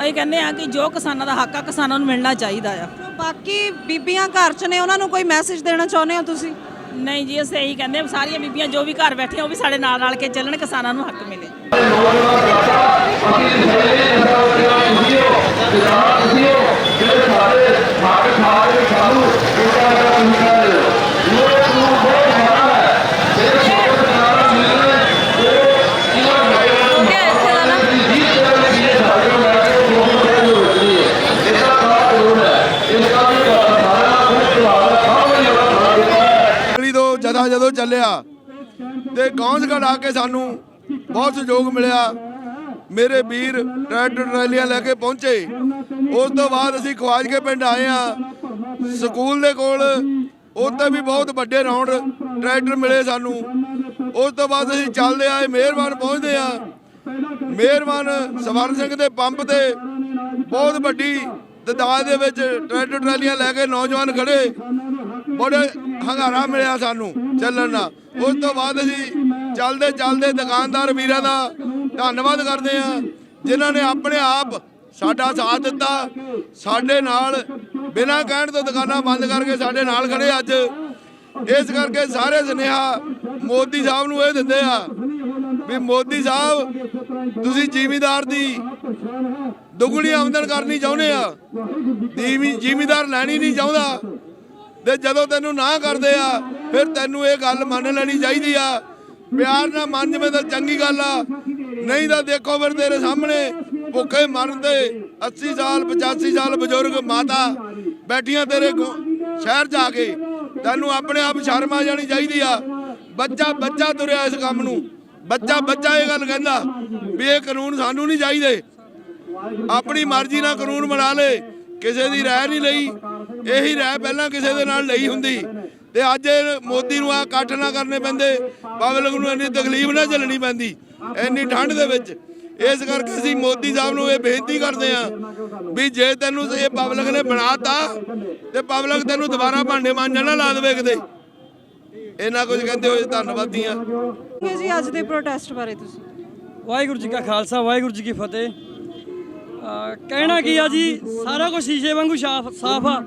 ਅਸੀਂ ਕਹਿੰਦੇ ਆ ਕਿ ਜੋ ਕਿਸਾਨਾਂ ਦਾ ਹੱਕ ਆ ਕਿਸਾਨਾਂ ਨੂੰ ਮਿਲਣਾ ਚਾਹੀਦਾ ਆ। ਬਾਕੀ ਬੀਬੀਆਂ ਘਰ 'ਚ ਨੇ, ਉਹਨਾਂ ਨੂੰ ਕੋਈ ਮੈਸੇਜ ਦੇਣਾ ਚਾਹੁੰਦੇ ਹੋ ਤੁਸੀਂ? ਨਹੀਂ ਜੀ, ਅਸੀਂ ਇਹੀ ਕਹਿੰਦੇ ਸਾਰੀਆਂ ਬੀਬੀਆਂ ਜੋ ਵੀ ਘਰ ਬੈਠੀਆਂ ਉਹ ਵੀ ਸਾਡੇ ਨਾਲ ਰਲ ਕੇ ਚੱਲਣ, ਕਿਸਾਨਾਂ ਨੂੰ ਹੱਕ ਮਿਲੇ। ਜਦੋਂ ਚੱਲਿਆ ਤੇ ਗੌਂਸਗੜ੍ਹ ਆ ਕੇ ਸਾਨੂੰ ਬਹੁਤ ਸਹਿਯੋਗ ਮਿਲਿਆ। ਮੇਰੇ ਵੀਰ ਟਰੈਕਟਰ ਟਰਾਲੀਆਂ ਲੈ ਕੇ ਪਹੁੰਚੇ। ਉਸ ਤੋਂ ਬਾਅਦ ਅਸੀਂ ਖਵਾਜਕੇ ਪਿੰਡ ਆਏ ਆ, ਸਕੂਲ ਦੇ ਕੋਲ ਉੱਥੇ ਵੀ ਬਹੁਤ ਵੱਡੇ ਰਾਉਂਡ ਟਰੈਕਟਰ ਮਿਲੇ ਸਾਨੂੰ। ਉਸ ਤੋਂ ਬਾਅਦ ਅਸੀਂ ਚੱਲਦੇ ਆਏ, ਮਿਹਰਬਾਨ ਪਹੁੰਚਦੇ ਆ। ਮਿਹਰਬਾਨ ਸਵਰਨ ਸਿੰਘ ਦੇ ਪੰਪ ਤੇ ਬਹੁਤ ਵੱਡੀ ਤਾਦਾਦ ਦੇ ਵਿੱਚ ਟਰੈਕਟਰ ਟਰਾਲੀਆਂ ਲੈ ਕੇ ਨੌਜਵਾਨ ਖੜੇ, ਬੜੇ ਹੰਗਾਰਾ ਮਿਲਿਆ ਸਾਨੂੰ ਚੱਲਣ ਦਾ। ਉਸ ਤੋਂ ਬਾਅਦ ਅਸੀਂ ਚੱਲਦੇ ਚੱਲਦੇ ਦੁਕਾਨਦਾਰ ਵੀਰਾਂ ਦਾ ਧੰਨਵਾਦ ਕਰਦੇ ਆ, ਜਿਨ੍ਹਾਂ ਨੇ ਆਪਣੇ ਆਪ ਸਾਡਾ ਸਾਥ ਦਿੱਤਾ, ਸਾਡੇ ਨਾਲ ਬਿਨਾਂ ਕਹਿਣ ਤੋਂ ਦੁਕਾਨਾਂ ਬੰਦ ਕਰਕੇ ਸਾਡੇ ਨਾਲ ਖੜੇ ਅੱਜ। ਇਸ ਕਰਕੇ ਸਾਰੇ ਸੁਨੇਹਾ ਮੋਦੀ ਸਾਹਿਬ ਨੂੰ ਇਹ ਦਿੰਦੇ ਆ ਵੀ ਮੋਦੀ ਸਾਹਿਬ ਤੁਸੀਂ ਜ਼ਿਮੀਂਦਾਰ ਦੀ ਦੁੱਗਣੀ ਆਮਦਨ ਕਰਨੀ ਚਾਹੁੰਦੇ ਆ, ਜ਼ਿਮੀਂਦਾਰ ਲੈਣੀ ਨਹੀਂ ਚਾਹੁੰਦਾ, ਤੇ ਜਦੋਂ ਤੈਨੂੰ ਨਾ ਕਰਦੇ ਆ ਫਿਰ ਤੈਨੂੰ ਇਹ ਗੱਲ ਮੰਨ ਲੈਣੀ ਚਾਹੀਦੀ ਆ। ਪਿਆਰ ਨਾਲ ਮੰਨ ਜਵੇਂ ਤਾਂ ਚੰਗੀ ਗੱਲ ਆ, ਨਹੀਂ ਤਾਂ ਦੇਖੋ ਫਿਰ ਤੇਰੇ ਸਾਹਮਣੇ ਭੁੱਖੇ ਮਰਨ ਤੇ 80 ਸਾਲ 85 ਸਾਲ ਬਜ਼ੁਰਗ ਮਾਤਾ ਬੈਠੀਆਂ ਤੇਰੇ ਸ਼ਹਿਰ ਜਾ ਕੇ, ਤੈਨੂੰ ਆਪਣੇ ਆਪ ਸ਼ਰਮ ਆ ਜਾਣੀ ਚਾਹੀਦੀ ਆ। ਬੱਚਾ ਤੁਰਿਆ ਇਸ ਕੰਮ ਨੂੰ, ਬੱਚਾ ਇਹ ਗੱਲ ਕਹਿੰਦਾ ਵੀ ਇਹ ਕਾਨੂੰਨ ਸਾਨੂੰ ਨਹੀਂ ਚਾਹੀਦੇ। ਆਪਣੀ ਮਰਜ਼ੀ ਨਾਲ ਕਾਨੂੰਨ ਬਣਾ ਲੇ, ਕਿਸੇ ਦੀ ਰਾਏ ਨਹੀਂ ਲਈ। ਇਹੀ ਰਾਏ ਪਹਿਲਾਂ ਕਿਸੇ ਦੇ ਨਾਲ ਲਈ ਹੁੰਦੀ ਤੇ ਅੱਜ ਮੋਦੀ ਨੂੰ ਆ ਇਕੱਠ ਨਾ ਕਰਨੇ ਪੈਂਦੇ, ਪਬਲਿਕ ਨੂੰ ਇੰਨੀ ਤਕਲੀਫ ਨਾ ਝੱਲਣੀ ਪੈਂਦੀ ਇੰਨੀ ਠੰਡ ਦੇ ਵਿੱਚ। ਇਸ ਕਰਕੇ ਅਸੀਂ ਮੋਦੀ ਸਾਹਿਬ ਨੂੰ ਇਹ ਬੇਨਤੀ ਕਰਦੇ ਆ ਵੀ ਜੇ ਤੈਨੂੰ ਇਹ ਪਬਲਿਕ ਨੇ ਬਣਾਤਾ ਤੇ ਪਬਲਿਕ ਤੈਨੂੰ ਦੁਬਾਰਾ ਭਾਂਡੇ ਮਾਂਜਣ ਨਾ ਲਾ ਦੇਵੇ ਕਿਤੇ। ਇਹਨਾਂ ਕੁਝ ਕਹਿੰਦੇ ਹੋਏ ਧੰਨਵਾਦੀਆਂ ਜੀ। ਅੱਜ ਦੇ ਪ੍ਰੋਟੈਸਟ ਬਾਰੇ ਤੁਸੀਂ? ਵਾਹਿਗੁਰੂ ਜੀ ਕਾ ਖਾਲਸਾ, ਵਾਹਿਗੁਰੂ ਜੀ ਕੀ ਫਤਿਹ। ਕਹਿਣਾ ਕੀ ਆ ਜੀ, ਸਾਰਾ ਕੁਝ ਸ਼ੀਸ਼ੇ ਵਾਂਗੂ ਸਾਫ਼ ਆ।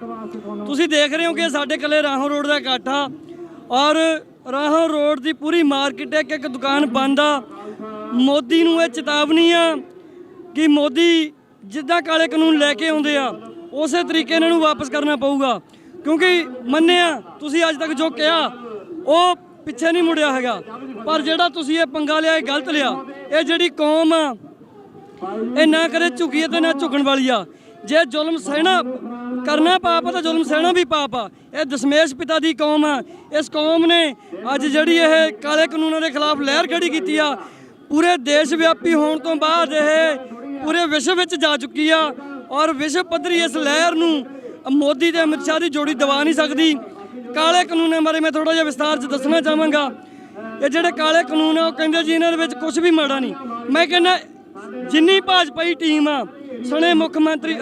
ਤੁਸੀਂ ਦੇਖ ਰਹੇ ਹੋ ਕਿ ਸਾਡੇ ਕੱਲੇ ਰਾਹੋਂ ਰੋਡ ਦਾ ਇਕੱਠ ਆ, ਔਰ ਰਾਹੋਂ ਰੋਡ ਦੀ ਪੂਰੀ ਮਾਰਕੀਟ ਇੱਕ ਦੁਕਾਨ ਬੰਦ ਆ। ਮੋਦੀ ਨੂੰ ਇਹ ਚੇਤਾਵਨੀ ਆ ਕਿ ਮੋਦੀ ਜਿੱਦਾਂ ਕਾਲੇ ਕਾਨੂੰਨ ਲੈ ਕੇ ਆਉਂਦੇ ਆ ਉਸੇ ਤਰੀਕੇ ਇਹਨਾਂ ਨੂੰ ਵਾਪਸ ਕਰਨਾ ਪਊਗਾ, ਕਿਉਂਕਿ ਮੰਨਿਆ ਤੁਸੀਂ ਅੱਜ ਤੱਕ ਜੋ ਕਿਹਾ ਉਹ ਪਿੱਛੇ ਨਹੀਂ ਮੁੜਿਆ ਹੈਗਾ। ਪਰ ਜਿਹੜਾ ਤੁਸੀਂ ਇਹ ਪੰਗਾ ਲਿਆ ਇਹ ਗਲਤ ਲਿਆ। ਇਹ ਜਿਹੜੀ ਕੌਮ ਆ ਇਹ ਨਾ ਕਦੇ ਝੁਕੀਏ ਤੇ ਨਾ ਝੁਕਣ ਵਾਲੀ ਆ। ਜੇ ਜ਼ੁਲਮ ਸਹਿਣਾ ਕਰਨਾ ਪਾਪ ਆ ਤਾਂ ਜ਼ੁਲਮ ਸਹਿਣਾ ਵੀ ਪਾਪ ਆ। ਇਹ ਦਸ਼ਮੇਸ਼ ਪਿਤਾ ਦੀ ਕੌਮ ਆ। ਇਸ ਕੌਮ ਨੇ ਅੱਜ ਜਿਹੜੀ ਇਹ ਕਾਲੇ ਕਾਨੂੰਨਾਂ ਦੇ ਖਿਲਾਫ ਲਹਿਰ ਖੜੀ ਕੀਤੀ ਆ, ਪੂਰੇ ਦੇਸ਼ ਵਿਆਪੀ ਹੋਣ ਤੋਂ ਬਾਅਦ ਇਹ ਪੂਰੇ ਵਿਸ਼ਵ ਵਿੱਚ ਜਾ ਚੁੱਕੀ ਆ, ਔਰ ਵਿਸ਼ਵ ਪੱਧਰੀ ਇਸ ਲਹਿਰ ਨੂੰ ਮੋਦੀ ਤੇ ਅਮਿਤ ਸ਼ਾਹ ਦੀ ਜੋੜੀ ਦਬਾ ਨਹੀਂ ਸਕਦੀ। ਕਾਲੇ ਕਾਨੂੰਨਾਂ ਬਾਰੇ ਮੈਂ ਥੋੜਾ ਜਿਹਾ ਵਿਸਤਾਰ 'ਚ ਦੱਸਣਾ ਚਾਹਾਂਗਾ। ਇਹ ਜਿਹੜੇ ਕਾਲੇ ਕਾਨੂੰਨ ਆ ਉਹ ਕਹਿੰਦੇ ਜੀ ਇਹਨਾਂ ਦੇ ਵਿੱਚ ਕੁਝ ਵੀ ਮਾੜਾ ਨਹੀਂ। ਮੈਂ ਕਹਿੰਦਾ ਜਿੰਨੀ ਭਾਜਪਾਈ ਟੀਮ ਆ, ਸਣੇ ਮੁੱਖ ਮੰਤਰੀ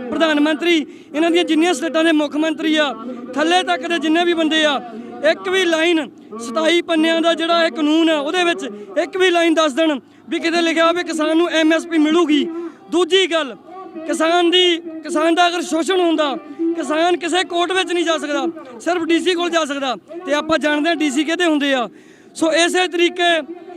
ਪ੍ਰਧਾਨ ਮੰਤਰੀ, ਇਹਨਾਂ ਦੀਆਂ ਜਿੰਨੀਆਂ ਸਟੇਟਾਂ ਦੇ ਮੁੱਖ ਮੰਤਰੀ ਆ, ਥੱਲੇ ਤੱਕ ਦੇ ਜਿੰਨੇ ਵੀ ਬੰਦੇ ਆ, ਇੱਕ ਵੀ ਲਾਈਨ 27 ਪੰਨਿਆਂ ਦਾ ਜਿਹੜਾ ਇਹ ਕਾਨੂੰਨ ਹੈ ਉਹਦੇ ਵਿੱਚ ਇੱਕ ਵੀ ਲਾਈਨ ਦੱਸ ਦੇਣ ਵੀ ਕਿਤੇ ਲਿਖਿਆ ਹੋਵੇ ਕਿਸਾਨ ਨੂੰ MSP ਮਿਲੂਗੀ। ਦੂਜੀ ਗੱਲ, ਕਿਸਾਨ ਦਾ ਅਗਰ ਸ਼ੋਸ਼ਣ ਹੁੰਦਾ, ਕਿਸਾਨ ਕਿਸੇ ਕੋਰਟ ਵਿੱਚ ਨਹੀਂ ਜਾ ਸਕਦਾ, ਸਿਰਫ DC ਕੋਲ ਜਾ ਸਕਦਾ, ਤੇ ਆਪਾਂ ਜਾਣਦੇ ਹਾਂ DC ਕਿਹਦੇ ਹੁੰਦੇ ਆ। ਸੋ ਇਸੇ ਤਰੀਕੇ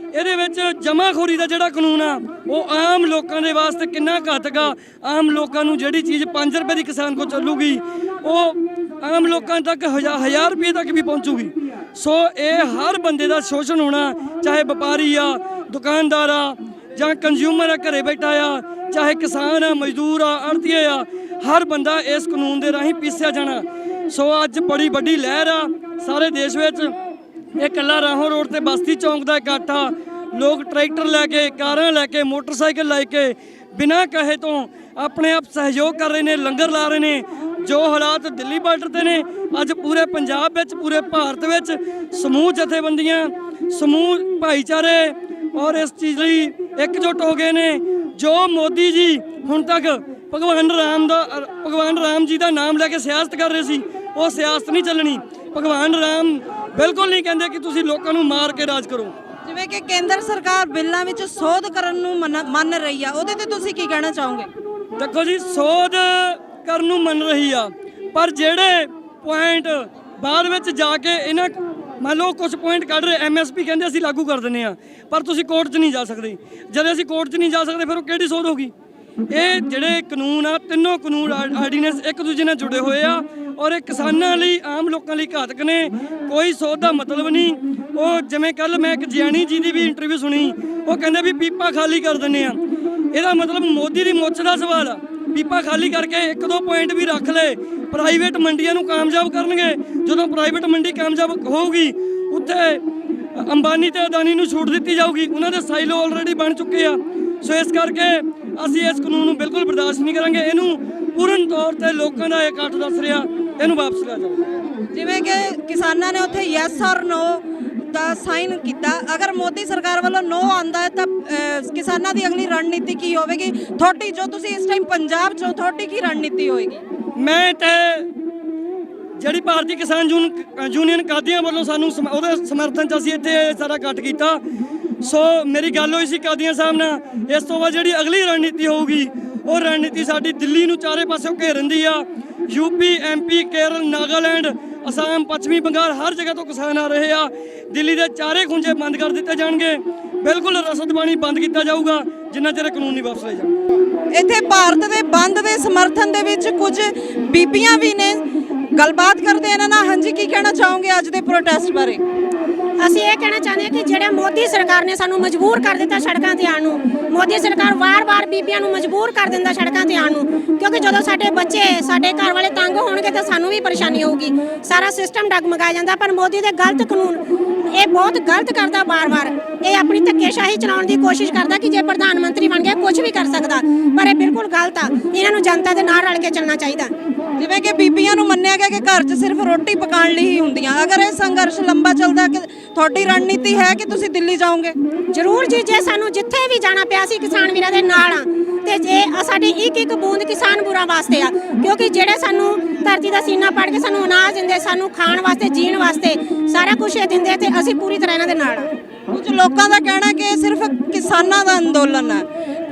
ਇਹਦੇ ਵਿੱਚ ਜਮਾਖੋਰੀ ਦਾ ਜਿਹੜਾ ਕਾਨੂੰਨ ਆ ਉਹ ਆਮ ਲੋਕਾਂ ਦੇ ਵਾਸਤੇ ਕਿੰਨਾ ਘਾਤਕ ਆ। ਆਮ ਲੋਕਾਂ ਨੂੰ ਜਿਹੜੀ ਚੀਜ਼ 5 ਰੁਪਏ ਦੀ ਕਿਸਾਨ ਕੋਲ ਚੱਲੂਗੀ ਉਹ ਆਮ ਲੋਕਾਂ ਤੱਕ 1000 ਰੁਪਏ ਤੱਕ ਵੀ ਪਹੁੰਚੂਗੀ। ਸੋ ਇਹ ਹਰ ਬੰਦੇ ਦਾ ਸ਼ੋਸ਼ਣ ਹੋਣਾ, ਚਾਹੇ ਵਪਾਰੀ ਆ, ਦੁਕਾਨਦਾਰ ਆ, ਜਾਂ ਕੰਜ਼ਿਊਮਰ ਆ ਘਰੇ ਬੈਠਾ ਆ, ਚਾਹੇ ਕਿਸਾਨ ਆ, ਮਜ਼ਦੂਰ ਆ, ਆੜ੍ਹਤੀਏ ਆ, ਹਰ ਬੰਦਾ ਇਸ ਕਾਨੂੰਨ ਦੇ ਰਾਹੀਂ ਪੀਸਿਆ ਜਾਣਾ। ਸੋ ਅੱਜ ਬੜੀ ਵੱਡੀ ਲਹਿਰ ਆ ਸਾਰੇ ਦੇਸ਼ ਵਿੱਚ। ਇਹ ਇਕੱਲਾ ਰਾਹੋਂ ਰੋਡ ਤੇ ਬਸਤੀ ਚੌਂਕ ਦਾ ਇਕੱਠਾ, ਲੋਕ ਟਰੈਕਟਰ ਲੈ ਕੇ, ਕਾਰਾਂ ਲੈ ਕੇ, ਮੋਟਰਸਾਈਕਲ ਲੈ ਕੇ ਬਿਨਾਂ ਕਹੇ ਤੋਂ ਆਪਣੇ ਆਪ ਸਹਿਯੋਗ ਕਰ ਰਹੇ ਨੇ, ਲੰਗਰ ਲਾ ਰਹੇ ਨੇ। ਜੋ ਹਾਲਾਤ ਦਿੱਲੀ ਬਾਰਡਰ ਤੇ ਨੇ, ਅੱਜ ਪੂਰੇ ਪੰਜਾਬ ਵਿੱਚ, ਪੂਰੇ ਭਾਰਤ ਵਿੱਚ ਸਮੂਹ ਜਥੇਬੰਦੀਆਂ, ਸਮੂਹ ਭਾਈਚਾਰੇ ਔਰ ਇਸ ਚੀਜ਼ ਲਈ ਇਕਜੁੱਟ ਹੋ ਗਏ ਨੇ। ਜੋ ਮੋਦੀ ਜੀ ਹੁਣ ਤੱਕ ਭਗਵਾਨ ਰਾਮ ਜੀ ਦਾ ਨਾਮ ਲੈ ਕੇ ਸਿਆਸਤ ਕਰ ਰਹੇ ਸੀ, ਉਹ ਸਿਆਸਤ ਨਹੀਂ ਚੱਲਣੀ। ਭਗਵਾਨ ਰਾਮ ਬਿਲਕੁਲ ਨਹੀਂ ਕਹਿੰਦੇ ਕਿ ਤੁਸੀਂ ਲੋਕਾਂ ਨੂੰ ਮਾਰ ਕੇ ਰਾਜ ਕਰੋ। ਜਿਵੇਂ ਕਿ ਕੇਂਦਰ ਸਰਕਾਰ ਬਿੱਲਾਂ ਵਿੱਚ ਸੋਧ ਕਰਨ ਨੂੰ ਮੰਨ ਰਹੀ ਆ, ਉਹਦੇ ਤੇ ਤੁਸੀਂ ਕੀ ਕਹਿਣਾ ਚਾਹੋਗੇ? ਦੇਖੋ ਜੀ, ਸੋਧ ਕਰਨ ਨੂੰ ਮੰਨ ਰਹੀ ਆ, ਪਰ ਜਿਹੜੇ ਪੁਆਇੰਟ ਬਾਅਦ ਵਿੱਚ ਜਾ ਕੇ ਇਹਨਾਂ ਮੰਨ ਲਓ ਕੁਝ ਪੁਆਇੰਟ ਕੱਢ ਰਹੇ, MSP ਕਹਿੰਦੇ ਅਸੀਂ ਲਾਗੂ ਕਰ ਦਿੰਦੇ ਆ, ਪਰ ਤੁਸੀਂ ਕੋਰਟ 'ਚ ਨਹੀਂ ਜਾ ਸਕਦੇ। ਜਦ ਅਸੀਂ ਕੋਰਟ 'ਚ ਨਹੀਂ ਜਾ ਸਕਦੇ ਫਿਰ ਉਹ ਕਿਹੜੀ ਸੋਧ ਹੋਗੀ? ਇਹ ਜਿਹੜੇ ਕਾਨੂੰਨ ਆ, ਤਿੰਨੋਂ ਕਾਨੂੰਨ ਆਰਡੀਨੈਂਸ ਇੱਕ ਦੂਜੇ ਨਾਲ ਜੁੜੇ ਹੋਏ ਆ ਔਰ ਇਹ ਕਿਸਾਨਾਂ ਲਈ, ਆਮ ਲੋਕਾਂ ਲਈ ਘਾਤਕ ਨੇ। ਕੋਈ ਸੋਧ ਦਾ ਮਤਲਬ ਨਹੀਂ। ਉਹ ਜਿਵੇਂ ਕੱਲ ਮੈਂ ਇੱਕ ਜਿਆਣੀ ਜੀ ਦੀ ਵੀ ਇੰਟਰਵਿਊ ਸੁਣੀ, ਉਹ ਕਹਿੰਦੇ ਵੀ ਪੀਪਾ ਖਾਲੀ ਕਰ ਦਿੰਦੇ ਆ। ਇਹਦਾ ਮਤਲਬ ਮੋਦੀ ਦੀ ਮੁੱਛ ਦਾ ਸਵਾਲ ਆ। ਪੀਪਾ ਖਾਲੀ ਕਰਕੇ 1-2 ਪੁਆਇੰਟ ਵੀ ਰੱਖ ਲਏ, ਪ੍ਰਾਈਵੇਟ ਮੰਡੀਆਂ ਨੂੰ ਕਾਮਯਾਬ ਕਰਨਗੇ। ਜਦੋਂ ਪ੍ਰਾਈਵੇਟ ਮੰਡੀ ਕਾਮਯਾਬ ਹੋਊਗੀ, ਉੱਥੇ ਅੰਬਾਨੀ ਤੇ ਅਦਾਨੀ ਨੂੰ ਛੂਟ ਦਿੱਤੀ ਜਾਊਗੀ। ਉਹਨਾਂ ਦੇ ਸਾਈਲੋ ਆਲਰੇਡੀ ਬਣ ਚੁੱਕੇ ਆ। ਸੋ ਇਸ ਕਰਕੇ ਅਸੀਂ ਇਸ ਕਾਨੂੰਨ ਨੂੰ ਬਿਲਕੁਲ ਬਰਦਾਸ਼ਤ ਨਹੀਂ ਕਰਾਂਗੇ। ਇਹਨੂੰ ਪੂਰਨ ਤੌਰ ਤੇ ਲੋਕਾਂ ਦਾ ਇਕੱਠ ਦੱਸ ਰਿਹਾ, ਇਹਨੂੰ ਵਾਪਸ ਲਿਆ ਜਾਵੇ। ਜਿਵੇਂ ਕਿ ਕਿਸਾਨਾਂ ਨੇ ਉੱਥੇ ਯੈਸ ਔਰ ਨੋ ਦਾ ਸਾਈਨ ਕੀਤਾ, ਅਗਰ ਮੋਦੀ ਸਰਕਾਰ ਵੱਲੋਂ ਨੋ ਆਉਂਦਾ ਹੈ ਤਾਂ ਕਿਸਾਨਾਂ ਦੀ ਅਗਲੀ ਰਣਨੀਤੀ ਕੀ ਹੋਵੇਗੀ? ਤੁਹਾਡੀ ਜੋ ਤੁਸੀਂ ਇਸ ਟਾਈਮ ਪੰਜਾਬ 'ਚੋਂ, ਤੁਹਾਡੀ ਕੀ ਰਣਨੀਤੀ ਹੋਏਗੀ? ਮੈਂ ਤੇ ਜਿਹੜੀ ਭਾਰਤੀ ਕਿਸਾਨ ਯੂਨੀਅਨ ਕਾਦੀਆਂ ਵੱਲੋਂ ਸਾਨੂੰ ਉਹਦੇ ਸਮਰਥਨ 'ਚ ਅਸੀਂ ਇੱਥੇ ਸਾਰਾ ਇਕੱਠ ਕੀਤਾ। ਸੋ ਮੇਰੀ ਗੱਲ ਹੋਈ ਸੀ ਕਾਦੀਆਂ ਸਾਹਿਬ ਨਾਲ। ਇਸ ਤੋਂ ਬਾਅਦ ਜਿਹੜੀ ਅਗਲੀ ਰਣਨੀਤੀ ਹੋਊਗੀ, ਉਹ ਰਣਨੀਤੀ ਸਾਡੀ ਦਿੱਲੀ ਨੂੰ ਚਾਰੇ ਪਾਸਿਓਂ ਘੇਰਨ ਦੀ ਆ। UP, MP, ਕੇਰਲ, ਨਾਗਾਲੈਂਡ, ਅਸਾਮ, ਪੱਛਮੀ ਬੰਗਾਲ, ਹਰ ਜਗ੍ਹਾ ਤੋਂ ਕਿਸਾਨ ਆ ਰਹੇ ਆ। ਦਿੱਲੀ ਦੇ ਚਾਰੇ ਖੁੰਝੇ ਬੰਦ ਕਰ ਦਿੱਤੇ ਜਾਣਗੇ। ਬਿਲਕੁਲ ਰਸਦ ਪਾਣੀ ਬੰਦ ਕੀਤਾ ਜਾਊਗਾ ਜਿੰਨਾ ਚਿਰ ਕਾਨੂੰਨ ਨਹੀਂ ਵਾਪਸ ਲਏ ਜਾਣਗੇ। ਇੱਥੇ ਭਾਰਤ ਦੇ ਬੰਦ ਦੇ ਸਮਰਥਨ ਦੇ ਵਿੱਚ ਕੁਝ ਬੀਬੀਆਂ ਵੀ ਨੇ, ਗੱਲਬਾਤ ਕਰਦੇ ਇਹਨਾਂ ਨਾਲ। ਹਾਂਜੀ, ਕੀ ਕਹਿਣਾ ਚਾਹੋਗੇ ਅੱਜ ਦੇ ਪ੍ਰੋਟੈਸਟ ਬਾਰੇ? ਅਸੀਂ ਇਹ ਕਹਿਣਾ ਚਾਹੁੰਦੇ ਹਾਂ ਕਿ ਜਿਹੜਾ ਮੋਦੀ ਸਰਕਾਰ ਨੇ ਸਾਨੂੰ ਮਜਬੂਰ ਕਰ ਦਿੱਤਾ ਸੜਕਾਂ ਤੇ ਆਉਣ ਨੂੰ। ਮੋਦੀ ਸਰਕਾਰ ਵਾਰ-ਵਾਰ ਬੀਬੀਆਂ ਨੂੰ ਮਜਬੂਰ ਕਰ ਦਿੰਦਾ ਸੜਕਾਂ ਤੇ ਆਉਣ ਨੂੰ, ਕਿਉਂਕਿ ਜਦੋਂ ਸਾਡੇ ਬੱਚੇ, ਸਾਡੇ ਘਰ ਵਾਲੇ ਤੰਗ ਹੋਣਗੇ ਤਾਂ ਸਾਨੂੰ ਵੀ ਪਰੇਸ਼ਾਨੀ ਹੋਊਗੀ। ਸਾਰਾ ਸਿਸਟਮ ਡਗਮਗਾਇਆ ਜਾਂਦਾ। ਪਰ ਮੋਦੀ ਦੇ ਗਲਤ ਕਾਨੂੰਨ ਇਹ ਬਹੁਤ ਗਲਤ ਕਰਦਾ। ਵਾਰ-ਵਾਰ ਇਹ ਆਪਣੀ ਧੱਕੇਸ਼ਾਹੀ ਚਲਾਉਣ ਦੀ ਕੋਸ਼ਿਸ਼ ਕਰਦਾ ਕਿ ਜੇ ਪ੍ਰਧਾਨ ਮੰਤਰੀ ਬਣ ਗਿਆ ਕੁਝ ਵੀ ਕਰ ਸਕਦਾ, ਪਰ ਇਹ ਬਿਲਕੁਲ ਗਲਤ ਆ। ਇਹਨਾਂ ਨੂੰ ਜਨਤਾ ਦੇ ਨਾਲ ਰਲ ਕੇ ਚੱਲਣਾ ਚਾਹੀਦਾ। ਜਿਵੇਂ ਕਿ ਬੀਬੀਆਂ ਨੂੰ ਮੰਨਿਆ ਗਿਆ ਕਿ ਘਰ 'ਚ ਸਿਰਫ ਰੋਟੀ ਪਕਾਉਣ ਲਈ ਹੀ ਹੁੰਦੀਆਂ। ਅਗਰ ਇਹ ਸੰਘਰਸ਼ ਲੰਬਾ ਚੱਲਦਾ, ਕਿ ਤੁਹਾਡੀ ਰਣਨੀਤੀ ਹੈ ਕਿ ਤੁਸੀਂ ਦਿੱਲੀ ਜਾਓਗੇ? ਜ਼ਰੂਰ ਜੀ, ਜੇ ਸਾਨੂੰ ਜਿੱਥੇ ਵੀ ਜਾਣਾ ਪਿਆ ਸੀ ਕਿਸਾਨ ਵੀਰਾਂ ਦੇ ਨਾਲ ਆ। ਤੇ ਜੇ ਸਾਡੀ ਇੱਕ ਬੂੰਦ ਕਿਸਾਨ ਬੁਰਾ ਵਾਸਤੇ ਆ, ਕਿਉਂਕਿ ਜਿਹੜੇ ਸਾਨੂੰ ਧਰਤੀ ਦਾ ਸੀਨਾ ਪਾੜ ਕੇ ਸਾਨੂੰ ਅਨਾਜ ਦਿੰਦੇ, ਸਾਨੂੰ ਖਾਣ ਵਾਸਤੇ, ਜੀਣ ਵਾਸਤੇ ਸਾਰਾ ਕੁਝ ਇਹ ਦਿੰਦੇ, ਤੇ ਅਸੀਂ ਪੂਰੀ ਤਰ੍ਹਾਂ ਇਹਨਾਂ ਦੇ ਨਾਲ ਆ। ਕੁਝ ਲੋਕਾਂ ਦਾ ਕਹਿਣਾ ਕਿ ਇਹ ਸਿਰਫ ਕਿਸਾਨਾਂ ਦਾ ਅੰਦੋਲਨ ਹੈ,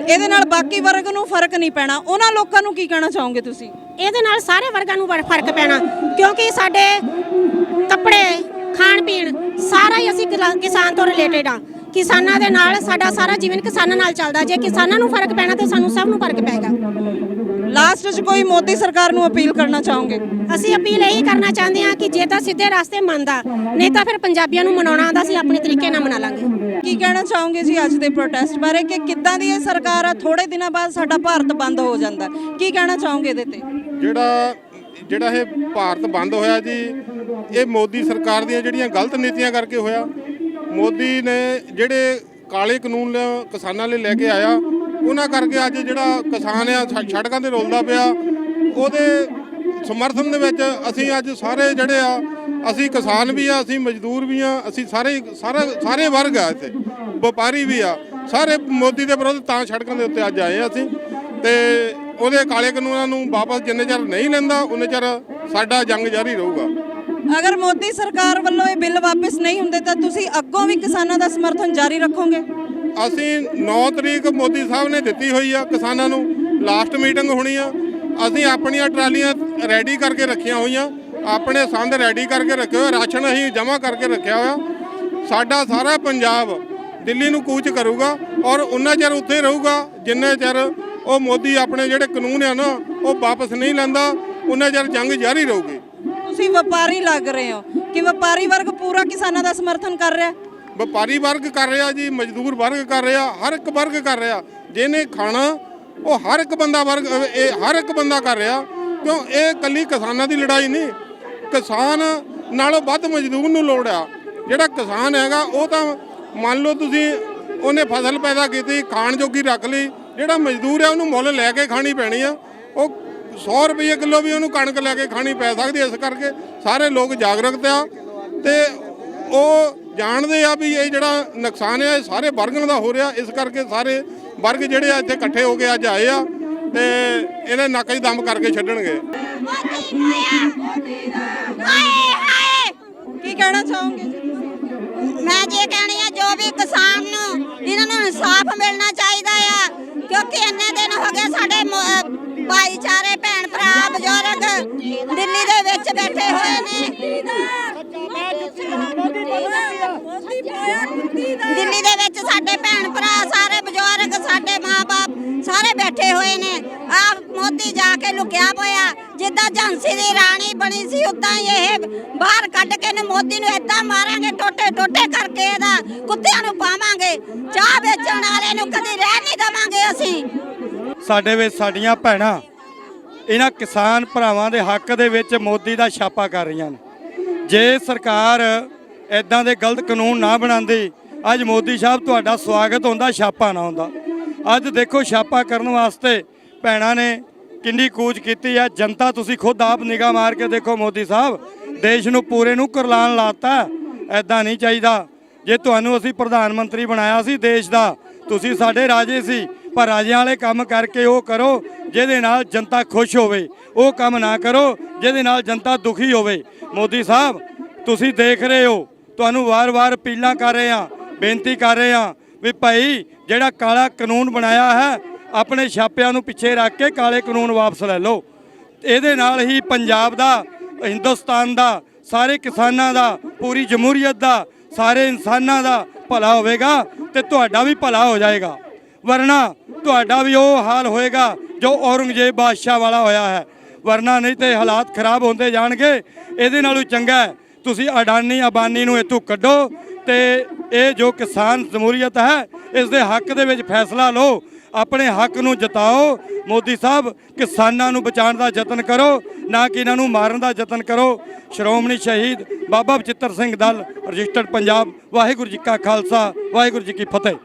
ਇਹਦੇ ਨਾਲ ਬਾਕੀ ਵਰਗ ਨੂੰ ਫਰਕ ਨਹੀਂ ਪੈਣਾ। ਉਹਨਾਂ ਲੋਕਾਂ ਨੂੰ ਕੀ ਕਹਿਣਾ ਚਾਹੋਗੇ ਤੁਸੀਂ? ਇਹਦੇ ਨਾਲ ਸਾਰੇ ਵਰਗਾਂ ਨੂੰ ਫਰਕ ਪੈਣਾ, ਕਿਉਂਕਿ ਸਾਡੇ ਕੱਪੜੇ, ਖਾਣ ਪੀਣ ਸਾਰਾ ਹੀ ਅਸੀਂ ਕਿਸਾਨ ਤੋਂ ਰਿਲੇਟਡ ਆ। ਕਿਸਾਨਾਂ ਦੇ ਨਾਲ ਸਾਡਾ ਸਾਰਾ ਜੀਵਨ ਕਿਸਾਨਾਂ ਨਾਲ ਚੱਲਦਾ। ਜੇ ਕਿਸਾਨਾਂ ਨੂੰ ਫਰਕ ਪੈਣਾ ਤਾਂ ਸਾਨੂੰ ਸਭ ਨੂੰ ਫਰਕ ਪੈਗਾ। ਲਾਸਟ 'ਚ ਕੋਈ ਮੋਦੀ ਸਰਕਾਰ ਨੂੰ ਅਪੀਲ ਕਰਨਾ ਚਾਹੋਗੇ? ਅਸੀਂ ਅਪੀਲ ਇਹੀ ਕਰਨਾ ਚਾਹੁੰਦੇ ਹਾਂ ਕਿ ਜੇ ਤਾਂ ਸਿੱਧੇ ਰਸਤੇ ਮੰਨਦਾ, ਨਹੀਂ ਤਾਂ ਫਿਰ ਪੰਜਾਬੀਆਂ ਨੂੰ ਮਨਾਉਣਾ ਆਉਂਦਾ, ਅਸੀਂ ਆਪਣੇ ਤਰੀਕੇ ਨਾਲ ਮਨਾ ਲਾਂਗੇ। ਕੀ ਕਹਿਣਾ ਚਾਹੋਗੇ ਜੀ ਅੱਜ ਦੇ ਪ੍ਰੋਟੈਸਟ ਬਾਰੇ, ਕਿ ਕਿੱਦਾਂ ਦੀ ਇਹ ਸਰਕਾਰ ਆ? ਥੋੜੇ ਦਿਨਾਂ ਬਾਅਦ ਸਾਡਾ ਭਾਰਤ ਬੰਦ ਹੋ ਜਾਂਦਾ, ਕੀ ਕਹਿਣਾ ਚਾਹੋਗੇ ਇਹਦੇ ਤੇ? ਜਿਹੜਾ ਇਹ ਭਾਰਤ ਬੰਦ ਹੋਇਆ ਜੀ, ਇਹ ਮੋਦੀ ਸਰਕਾਰ ਦੀਆਂ ਜਿਹੜੀਆਂ ਗਲਤ ਨੀਤੀਆਂ ਕਰਕੇ ਹੋਇਆ। ਮੋਦੀ ਨੇ ਜਿਹੜੇ ਕਾਲੇ ਕਾਨੂੰਨ ਕਿਸਾਨਾਂ ਲਈ ਲੈ ਕੇ ਆਇਆ, ਉਹਨਾਂ ਕਰਕੇ ਅੱਜ ਜਿਹੜਾ ਕਿਸਾਨ ਆ ਸੜਕਾਂ ਤੇ ਰੁਲਦਾ ਪਿਆ। ਉਹਦੇ ਸਮਰਥਨ ਦੇ ਵਿੱਚ ਅਸੀਂ ਅੱਜ ਸਾਰੇ ਜਿਹੜੇ ਆ, ਅਸੀਂ ਕਿਸਾਨ ਵੀ ਆ, ਅਸੀਂ ਮਜ਼ਦੂਰ ਵੀ ਆ, ਅਸੀਂ ਸਾਰੇ ਵਰਗ ਆ, ਇੱਥੇ ਵਪਾਰੀ ਵੀ ਆ, ਸਾਰੇ ਮੋਦੀ ਦੇ ਵਿਰੁੱਧ ਤਾਂ ਸੜਕਾਂ ਦੇ ਉੱਤੇ ਅੱਜ ਆਏ ਆ ਅਸੀਂ। ਤੇ ਉਹਦੇ ਕਾਲੇ ਕਾਨੂੰਨਾਂ ਨੂੰ ਵਾਪਸ ਜਿੰਨੇ ਚਿਰ ਨਹੀਂ ਲੈਂਦਾ, ਉਨੇ ਚਿਰ ਸਾਡਾ ਜੰਗ ਜਾਰੀ ਰਹੂਗਾ। ਅਗਰ ਮੋਦੀ ਸਰਕਾਰ ਵੱਲੋਂ ਇਹ ਬਿੱਲ ਵਾਪਸ ਨਹੀਂ ਹੁੰਦੇ ਤਾਂ ਤੁਸੀਂ ਅੱਗੋਂ ਵੀ ਕਿਸਾਨਾਂ ਦਾ ਸਮਰਥਨ ਜਾਰੀ ਰੱਖੋਗੇ? ਅਸੀਂ 9 ਤਰੀਕ ਮੋਦੀ ਸਾਹਿਬ ਨੇ ਦਿੱਤੀ ਹੋਈ ਆ ਕਿਸਾਨਾਂ ਨੂੰ, ਲਾਸਟ ਮੀਟਿੰਗ ਹੋਣੀ ਆ। ਅਸੀਂ ਆਪਣੀਆਂ ਟਰਾਲੀਆਂ ਰੈਡੀ ਕਰਕੇ ਰੱਖੀਆਂ ਹੋਈਆਂ, ਆਪਣੇ ਸੰਦ ਰੈਡੀ ਕਰਕੇ ਰੱਖੇ ਹੋਏ, ਰਾਸ਼ਨ ਅਸੀਂ ਜਮ੍ਹਾਂ ਕਰਕੇ ਰੱਖਿਆ ਹੋਇਆ। ਸਾਡਾ ਸਾਰਾ ਪੰਜਾਬ ਦਿੱਲੀ ਨੂੰ ਕੂਚ ਕਰੂਗਾ ਔਰ ਉਨਾ ਚਿਰ ਉੱਥੇ ਰਹੂਗਾ ਜਿੰਨੇ ਚਿਰ ਉਹ ਮੋਦੀ ਆਪਣੇ ਜਿਹੜੇ ਕਾਨੂੰਨ ਆ ਨਾ ਉਹ ਵਾਪਸ ਨਹੀਂ ਲੈਂਦਾ, ਉਨਾ ਚਿਰ ਜੰਗ ਜਾਰੀ ਰਹੂਗੀ। ਤੁਸੀਂ ਵਪਾਰੀ ਲੱਗ ਰਹੇ ਹੋ ਕਿ ਵਪਾਰੀ ਵਰਗ ਪੂਰਾ ਕਿਸਾਨਾਂ ਦਾ ਸਮਰਥਨ ਕਰ ਰਿਹਾ? ਵਪਾਰੀ ਵਰਗ ਕਰ ਰਿਹਾ ਜੀ, ਮਜ਼ਦੂਰ ਵਰਗ ਕਰ ਰਿਹਾ, ਹਰ ਇੱਕ ਵਰਗ ਕਰ ਰਿਹਾ। ਜਿਹਨੇ ਖਾਣਾ ਉਹ ਹਰ ਇੱਕ ਬੰਦਾ ਕਰ ਰਿਹਾ, ਕਿਉਂ ਇਹ ਇਕੱਲੀ ਕਿਸਾਨਾਂ ਦੀ ਲੜਾਈ ਨਹੀਂ, ਕਿਸਾਨ ਨਾਲੋਂ ਵੱਧ ਮਜ਼ਦੂਰ ਨੂੰ ਲੋੜ ਆ। ਜਿਹੜਾ ਕਿਸਾਨ ਹੈਗਾ ਉਹ ਤਾਂ ਮੰਨ ਲਓ ਤੁਸੀਂ ਉਹਨੇ ਫਸਲ ਪੈਦਾ ਕੀਤੀ, ਖਾਣ ਜੋਗੀ ਰੱਖ ਲਈ, ਜਿਹੜਾ ਮਜ਼ਦੂਰ ਹੈ ਉਹਨੂੰ ਮੁੱਲ ਲੈ ਕੇ ਖਾਣੀ ਪੈਣੀ ਆ। ਉਹ 100 ਰੁਪਏ ਕਿਲੋ ਵੀ ਉਹਨੂੰ ਕਣਕ ਲੈ ਕੇ ਖਾਣੀ ਪੈ ਸਕਦੀ। ਇਸ ਕਰਕੇ ਸਾਰੇ ਲੋਕ ਜਾਗਰੂਕ ਆ ਤੇ ਉਹ ਜਾਣਦੇ ਆ ਵੀ ਇਹ ਜਿਹੜਾ ਨੁਕਸਾਨ ਹੈ ਇਹ ਸਾਰੇ ਵਰਗਾਂ ਦਾ ਹੋ ਰਿਹਾ। ਇਸ ਕਰਕੇ ਸਾਰੇ ਵਰਗ ਜਿਹੜੇ ਆ ਇੱਥੇ ਇਕੱਠੇ ਹੋ ਕੇ ਅੱਜ ਆਏ ਆ ਤੇ ਇਹਨੇ ਨੱਕ 'ਚ ਦਮ ਕਰਕੇ ਛੱਡਣਗੇ। ਕੀ ਕਹਿਣਾ ਚਾਹੋਗੇ? ਮੈਂ ਜੇ ਕਹਿਣੀ ਆ ਜੋ ਵੀ ਕਿਸਾਨ ਨੂੰ ਇਹਨਾਂ ਨੂੰ ਇਨਸਾਫ ਮਿਲਣਾ ਚਾਹੀਦਾ ਆ, ਕਿਉਂਕਿ ਇੰਨੇ ਦਿਨ ਹੋ ਗਏ ਸਾਡੇ ਭਾਈਚਾਰੇ ਭੈਣ ਭਰਾ ਬਜ਼ੁਰਗ ਦਿੱਲੀ ਦੇ ਵਿੱਚ ਬੈਠੇ ਹੋਏ ਨੇ। ਦਿੱਲੀ ਦੇ ਵਿੱਚ ਸਾਡੇ ਭੈਣ ਭਰਾ ਸਾਰੇ ਬਜ਼ੁਰਗ ਸਾਡੇ ਮਾਂ-ਬਾਪ ਸਾਰੇ ਬੈਠੇ ਹੋਏ ਨੇ। ਆ ਮੋਦੀ ਜਾ ਕੇ ਲੁਕਿਆ ਪਿਆ, ਜਿੱਦਾਂ ਝਾਂਸੀ ਦੀ ਰਾਣੀ ਬਣੀ ਸੀ ਉਦਾਂ ਹੀ ਇਹ ਬਾਹਰ ਕੱਢ ਕੇ ਨੇ ਮੋਦੀ ਨੂੰ ਏਦਾਂ ਮਾਰਾਂਗੇ, ਟੋਟੇ ਟੋਟੇ ਕਰਕੇ ਇਹਦਾ ਕੁੱਤਿਆਂ ਨੂੰ ਪਾਵਾਂਗੇ। ਚਾਹ ਵੇਚਣ ਵਾਲੇ ਨੂੰ ਕਦੀ ਰਹਿ ਨਹੀਂ ਦੇਵਾਂਗੇ ਅਸੀਂ। ਸਾਡੇ ਵਿੱਚ ਸਾਡੀਆਂ ਭੈਣਾਂ ਇਹਨਾਂ ਕਿਸਾਨ ਭਰਾਵਾਂ ਦੇ ਹੱਕ ਦੇ ਵਿੱਚ ਮੋਦੀ ਦਾ ਛਾਪਾ ਕਰ ਰਹੀਆਂ ਨੇ। ਜੇ ਸਰਕਾਰ ਇਦਾਂ ਦੇ ਗਲਤ ਕਾਨੂੰਨ ਨਾ ਬਣਾਉਂਦੀ ਅੱਜ ਮੋਦੀ ਸਾਹਿਬ ਤੁਹਾਡਾ ਸਵਾਗਤ ਹੁੰਦਾ, ਛਾਪਾ ਨਾ ਹੁੰਦਾ। ਅੱਜ ਦੇਖੋ ਛਾਪਾ ਕਰਨ ਵਾਸਤੇ ਭੈਣਾਂ ਨੇ ਕਿੰਨੀ ਕੂਚ ਕੀਤੀ ਹੈ। ਜਨਤਾ ਤੁਸੀਂ ਖੁਦ ਆਪ ਨਿਗਾਹ ਮਾਰ ਕੇ ਦੇਖੋ, ਮੋਦੀ ਸਾਹਿਬ ਦੇਸ਼ ਨੂੰ ਪੂਰੇ ਨੂੰ ਕੁਰਲਾਨ ਲਾਤਾ। ਐਦਾਂ ਨਹੀਂ ਚਾਹੀਦਾ। ਜੇ ਤੁਹਾਨੂੰ ਅਸੀਂ ਪ੍ਰਧਾਨ ਮੰਤਰੀ ਬਣਾਇਆ ਸੀ ਦੇਸ਼ ਦਾ, ਤੁਸੀਂ ਸਾਡੇ ਰਾਜੇ ਸੀ, ਪਰ ਰਾਜਿਆਂ ਵਾਲੇ ਕੰਮ ਕਰਕੇ ਉਹ ਕਰੋ ਜਿਹਦੇ ਨਾਲ ਜਨਤਾ ਖੁਸ਼ ਹੋਵੇ, ਉਹ ਕੰਮ ਨਾ ਕਰੋ ਜਿਹਦੇ ਨਾਲ ਜਨਤਾ ਦੁਖੀ ਹੋਵੇ। ਮੋਦੀ ਸਾਹਿਬ ਤੁਸੀਂ ਦੇਖ ਰਹੇ ਹੋ, ਤੁਹਾਨੂੰ ਵਾਰ-ਵਾਰ ਅਪੀਲਾਂ ਕਰ ਰਹੇ ਹਾਂ, ਬੇਨਤੀ ਕਰ ਰਹੇ ਹਾਂ ਵੀ ਭਾਈ ਜਿਹੜਾ ਕਾਲਾ ਕਾਨੂੰਨ ਬਣਾਇਆ ਹੈ ਆਪਣੇ ਛਾਪਿਆਂ ਨੂੰ ਪਿੱਛੇ ਰੱਖ ਕੇ ਕਾਲੇ ਕਾਨੂੰਨ ਵਾਪਸ ਲੈ ਲਓ। ਇਹਦੇ ਨਾਲ ਹੀ ਪੰਜਾਬ ਦਾ, ਹਿੰਦੁਸਤਾਨ ਦਾ, ਸਾਰੇ ਕਿਸਾਨਾਂ ਦਾ, ਪੂਰੀ ਜਮਹੂਰੀਅਤ ਦਾ, ਸਾਰੇ ਇਨਸਾਨਾਂ ਦਾ ਭਲਾ ਹੋਵੇਗਾ ਤੇ ਤੁਹਾਡਾ ਵੀ ਭਲਾ ਹੋ ਜਾਏਗਾ। ਵਰਨਾ ਤੁਹਾਡਾ ਵੀ ਉਹ ਹਾਲ ਹੋਏਗਾ ਜੋ ਔਰੰਗਜ਼ੇਬ ਬਾਦਸ਼ਾਹ ਵਾਲਾ ਹੋਇਆ ਹੈ। ਵਰਨਾ ਨਹੀਂ ਤੇ ਹਾਲਾਤ ਖਰਾਬ ਹੁੰਦੇ ਜਾਣਗੇ। ਇਹਦੇ ਨਾਲੋਂ ਚੰਗਾ ਹੈ ਤੁਸੀਂ ਅਡਾਨੀ ਅੰਬਾਨੀ ਨੂੰ ਇੱਥੋਂ ਕੱਢੋ ਤੇ ਇਹ ਜੋ ਕਿਸਾਨ ਜਮਹੂਰੀਅਤ ਹੈ ਇਸ ਦੇ ਹੱਕ ਦੇ ਵਿੱਚ ਫੈਸਲਾ ਲਓ, ਆਪਣੇ ਹੱਕ ਨੂੰ ਜਿਤਾਓ। ਮੋਦੀ ਸਾਹਿਬ ਕਿਸਾਨਾਂ ਨੂੰ ਬਚਾਉਣ ਦਾ ਯਤਨ ਕਰੋ, ਨਾ ਕਿ ਇਹਨਾਂ ਨੂੰ ਮਾਰਨ ਦਾ ਯਤਨ ਕਰੋ। ਸ਼੍ਰੋਮਣੀ ਸ਼ਹੀਦ ਬਾਬਾ ਬਚਿੱਤਰ ਸਿੰਘ ਦਲ, ਰਜਿਸਟਰਡ ਪੰਜਾਬ। ਵਾਹਿਗੁਰੂ ਜੀ ਕਾ ਖਾਲਸਾ, ਵਾਹਿਗੁਰੂ ਜੀ ਕੀ ਫਤਿਹ।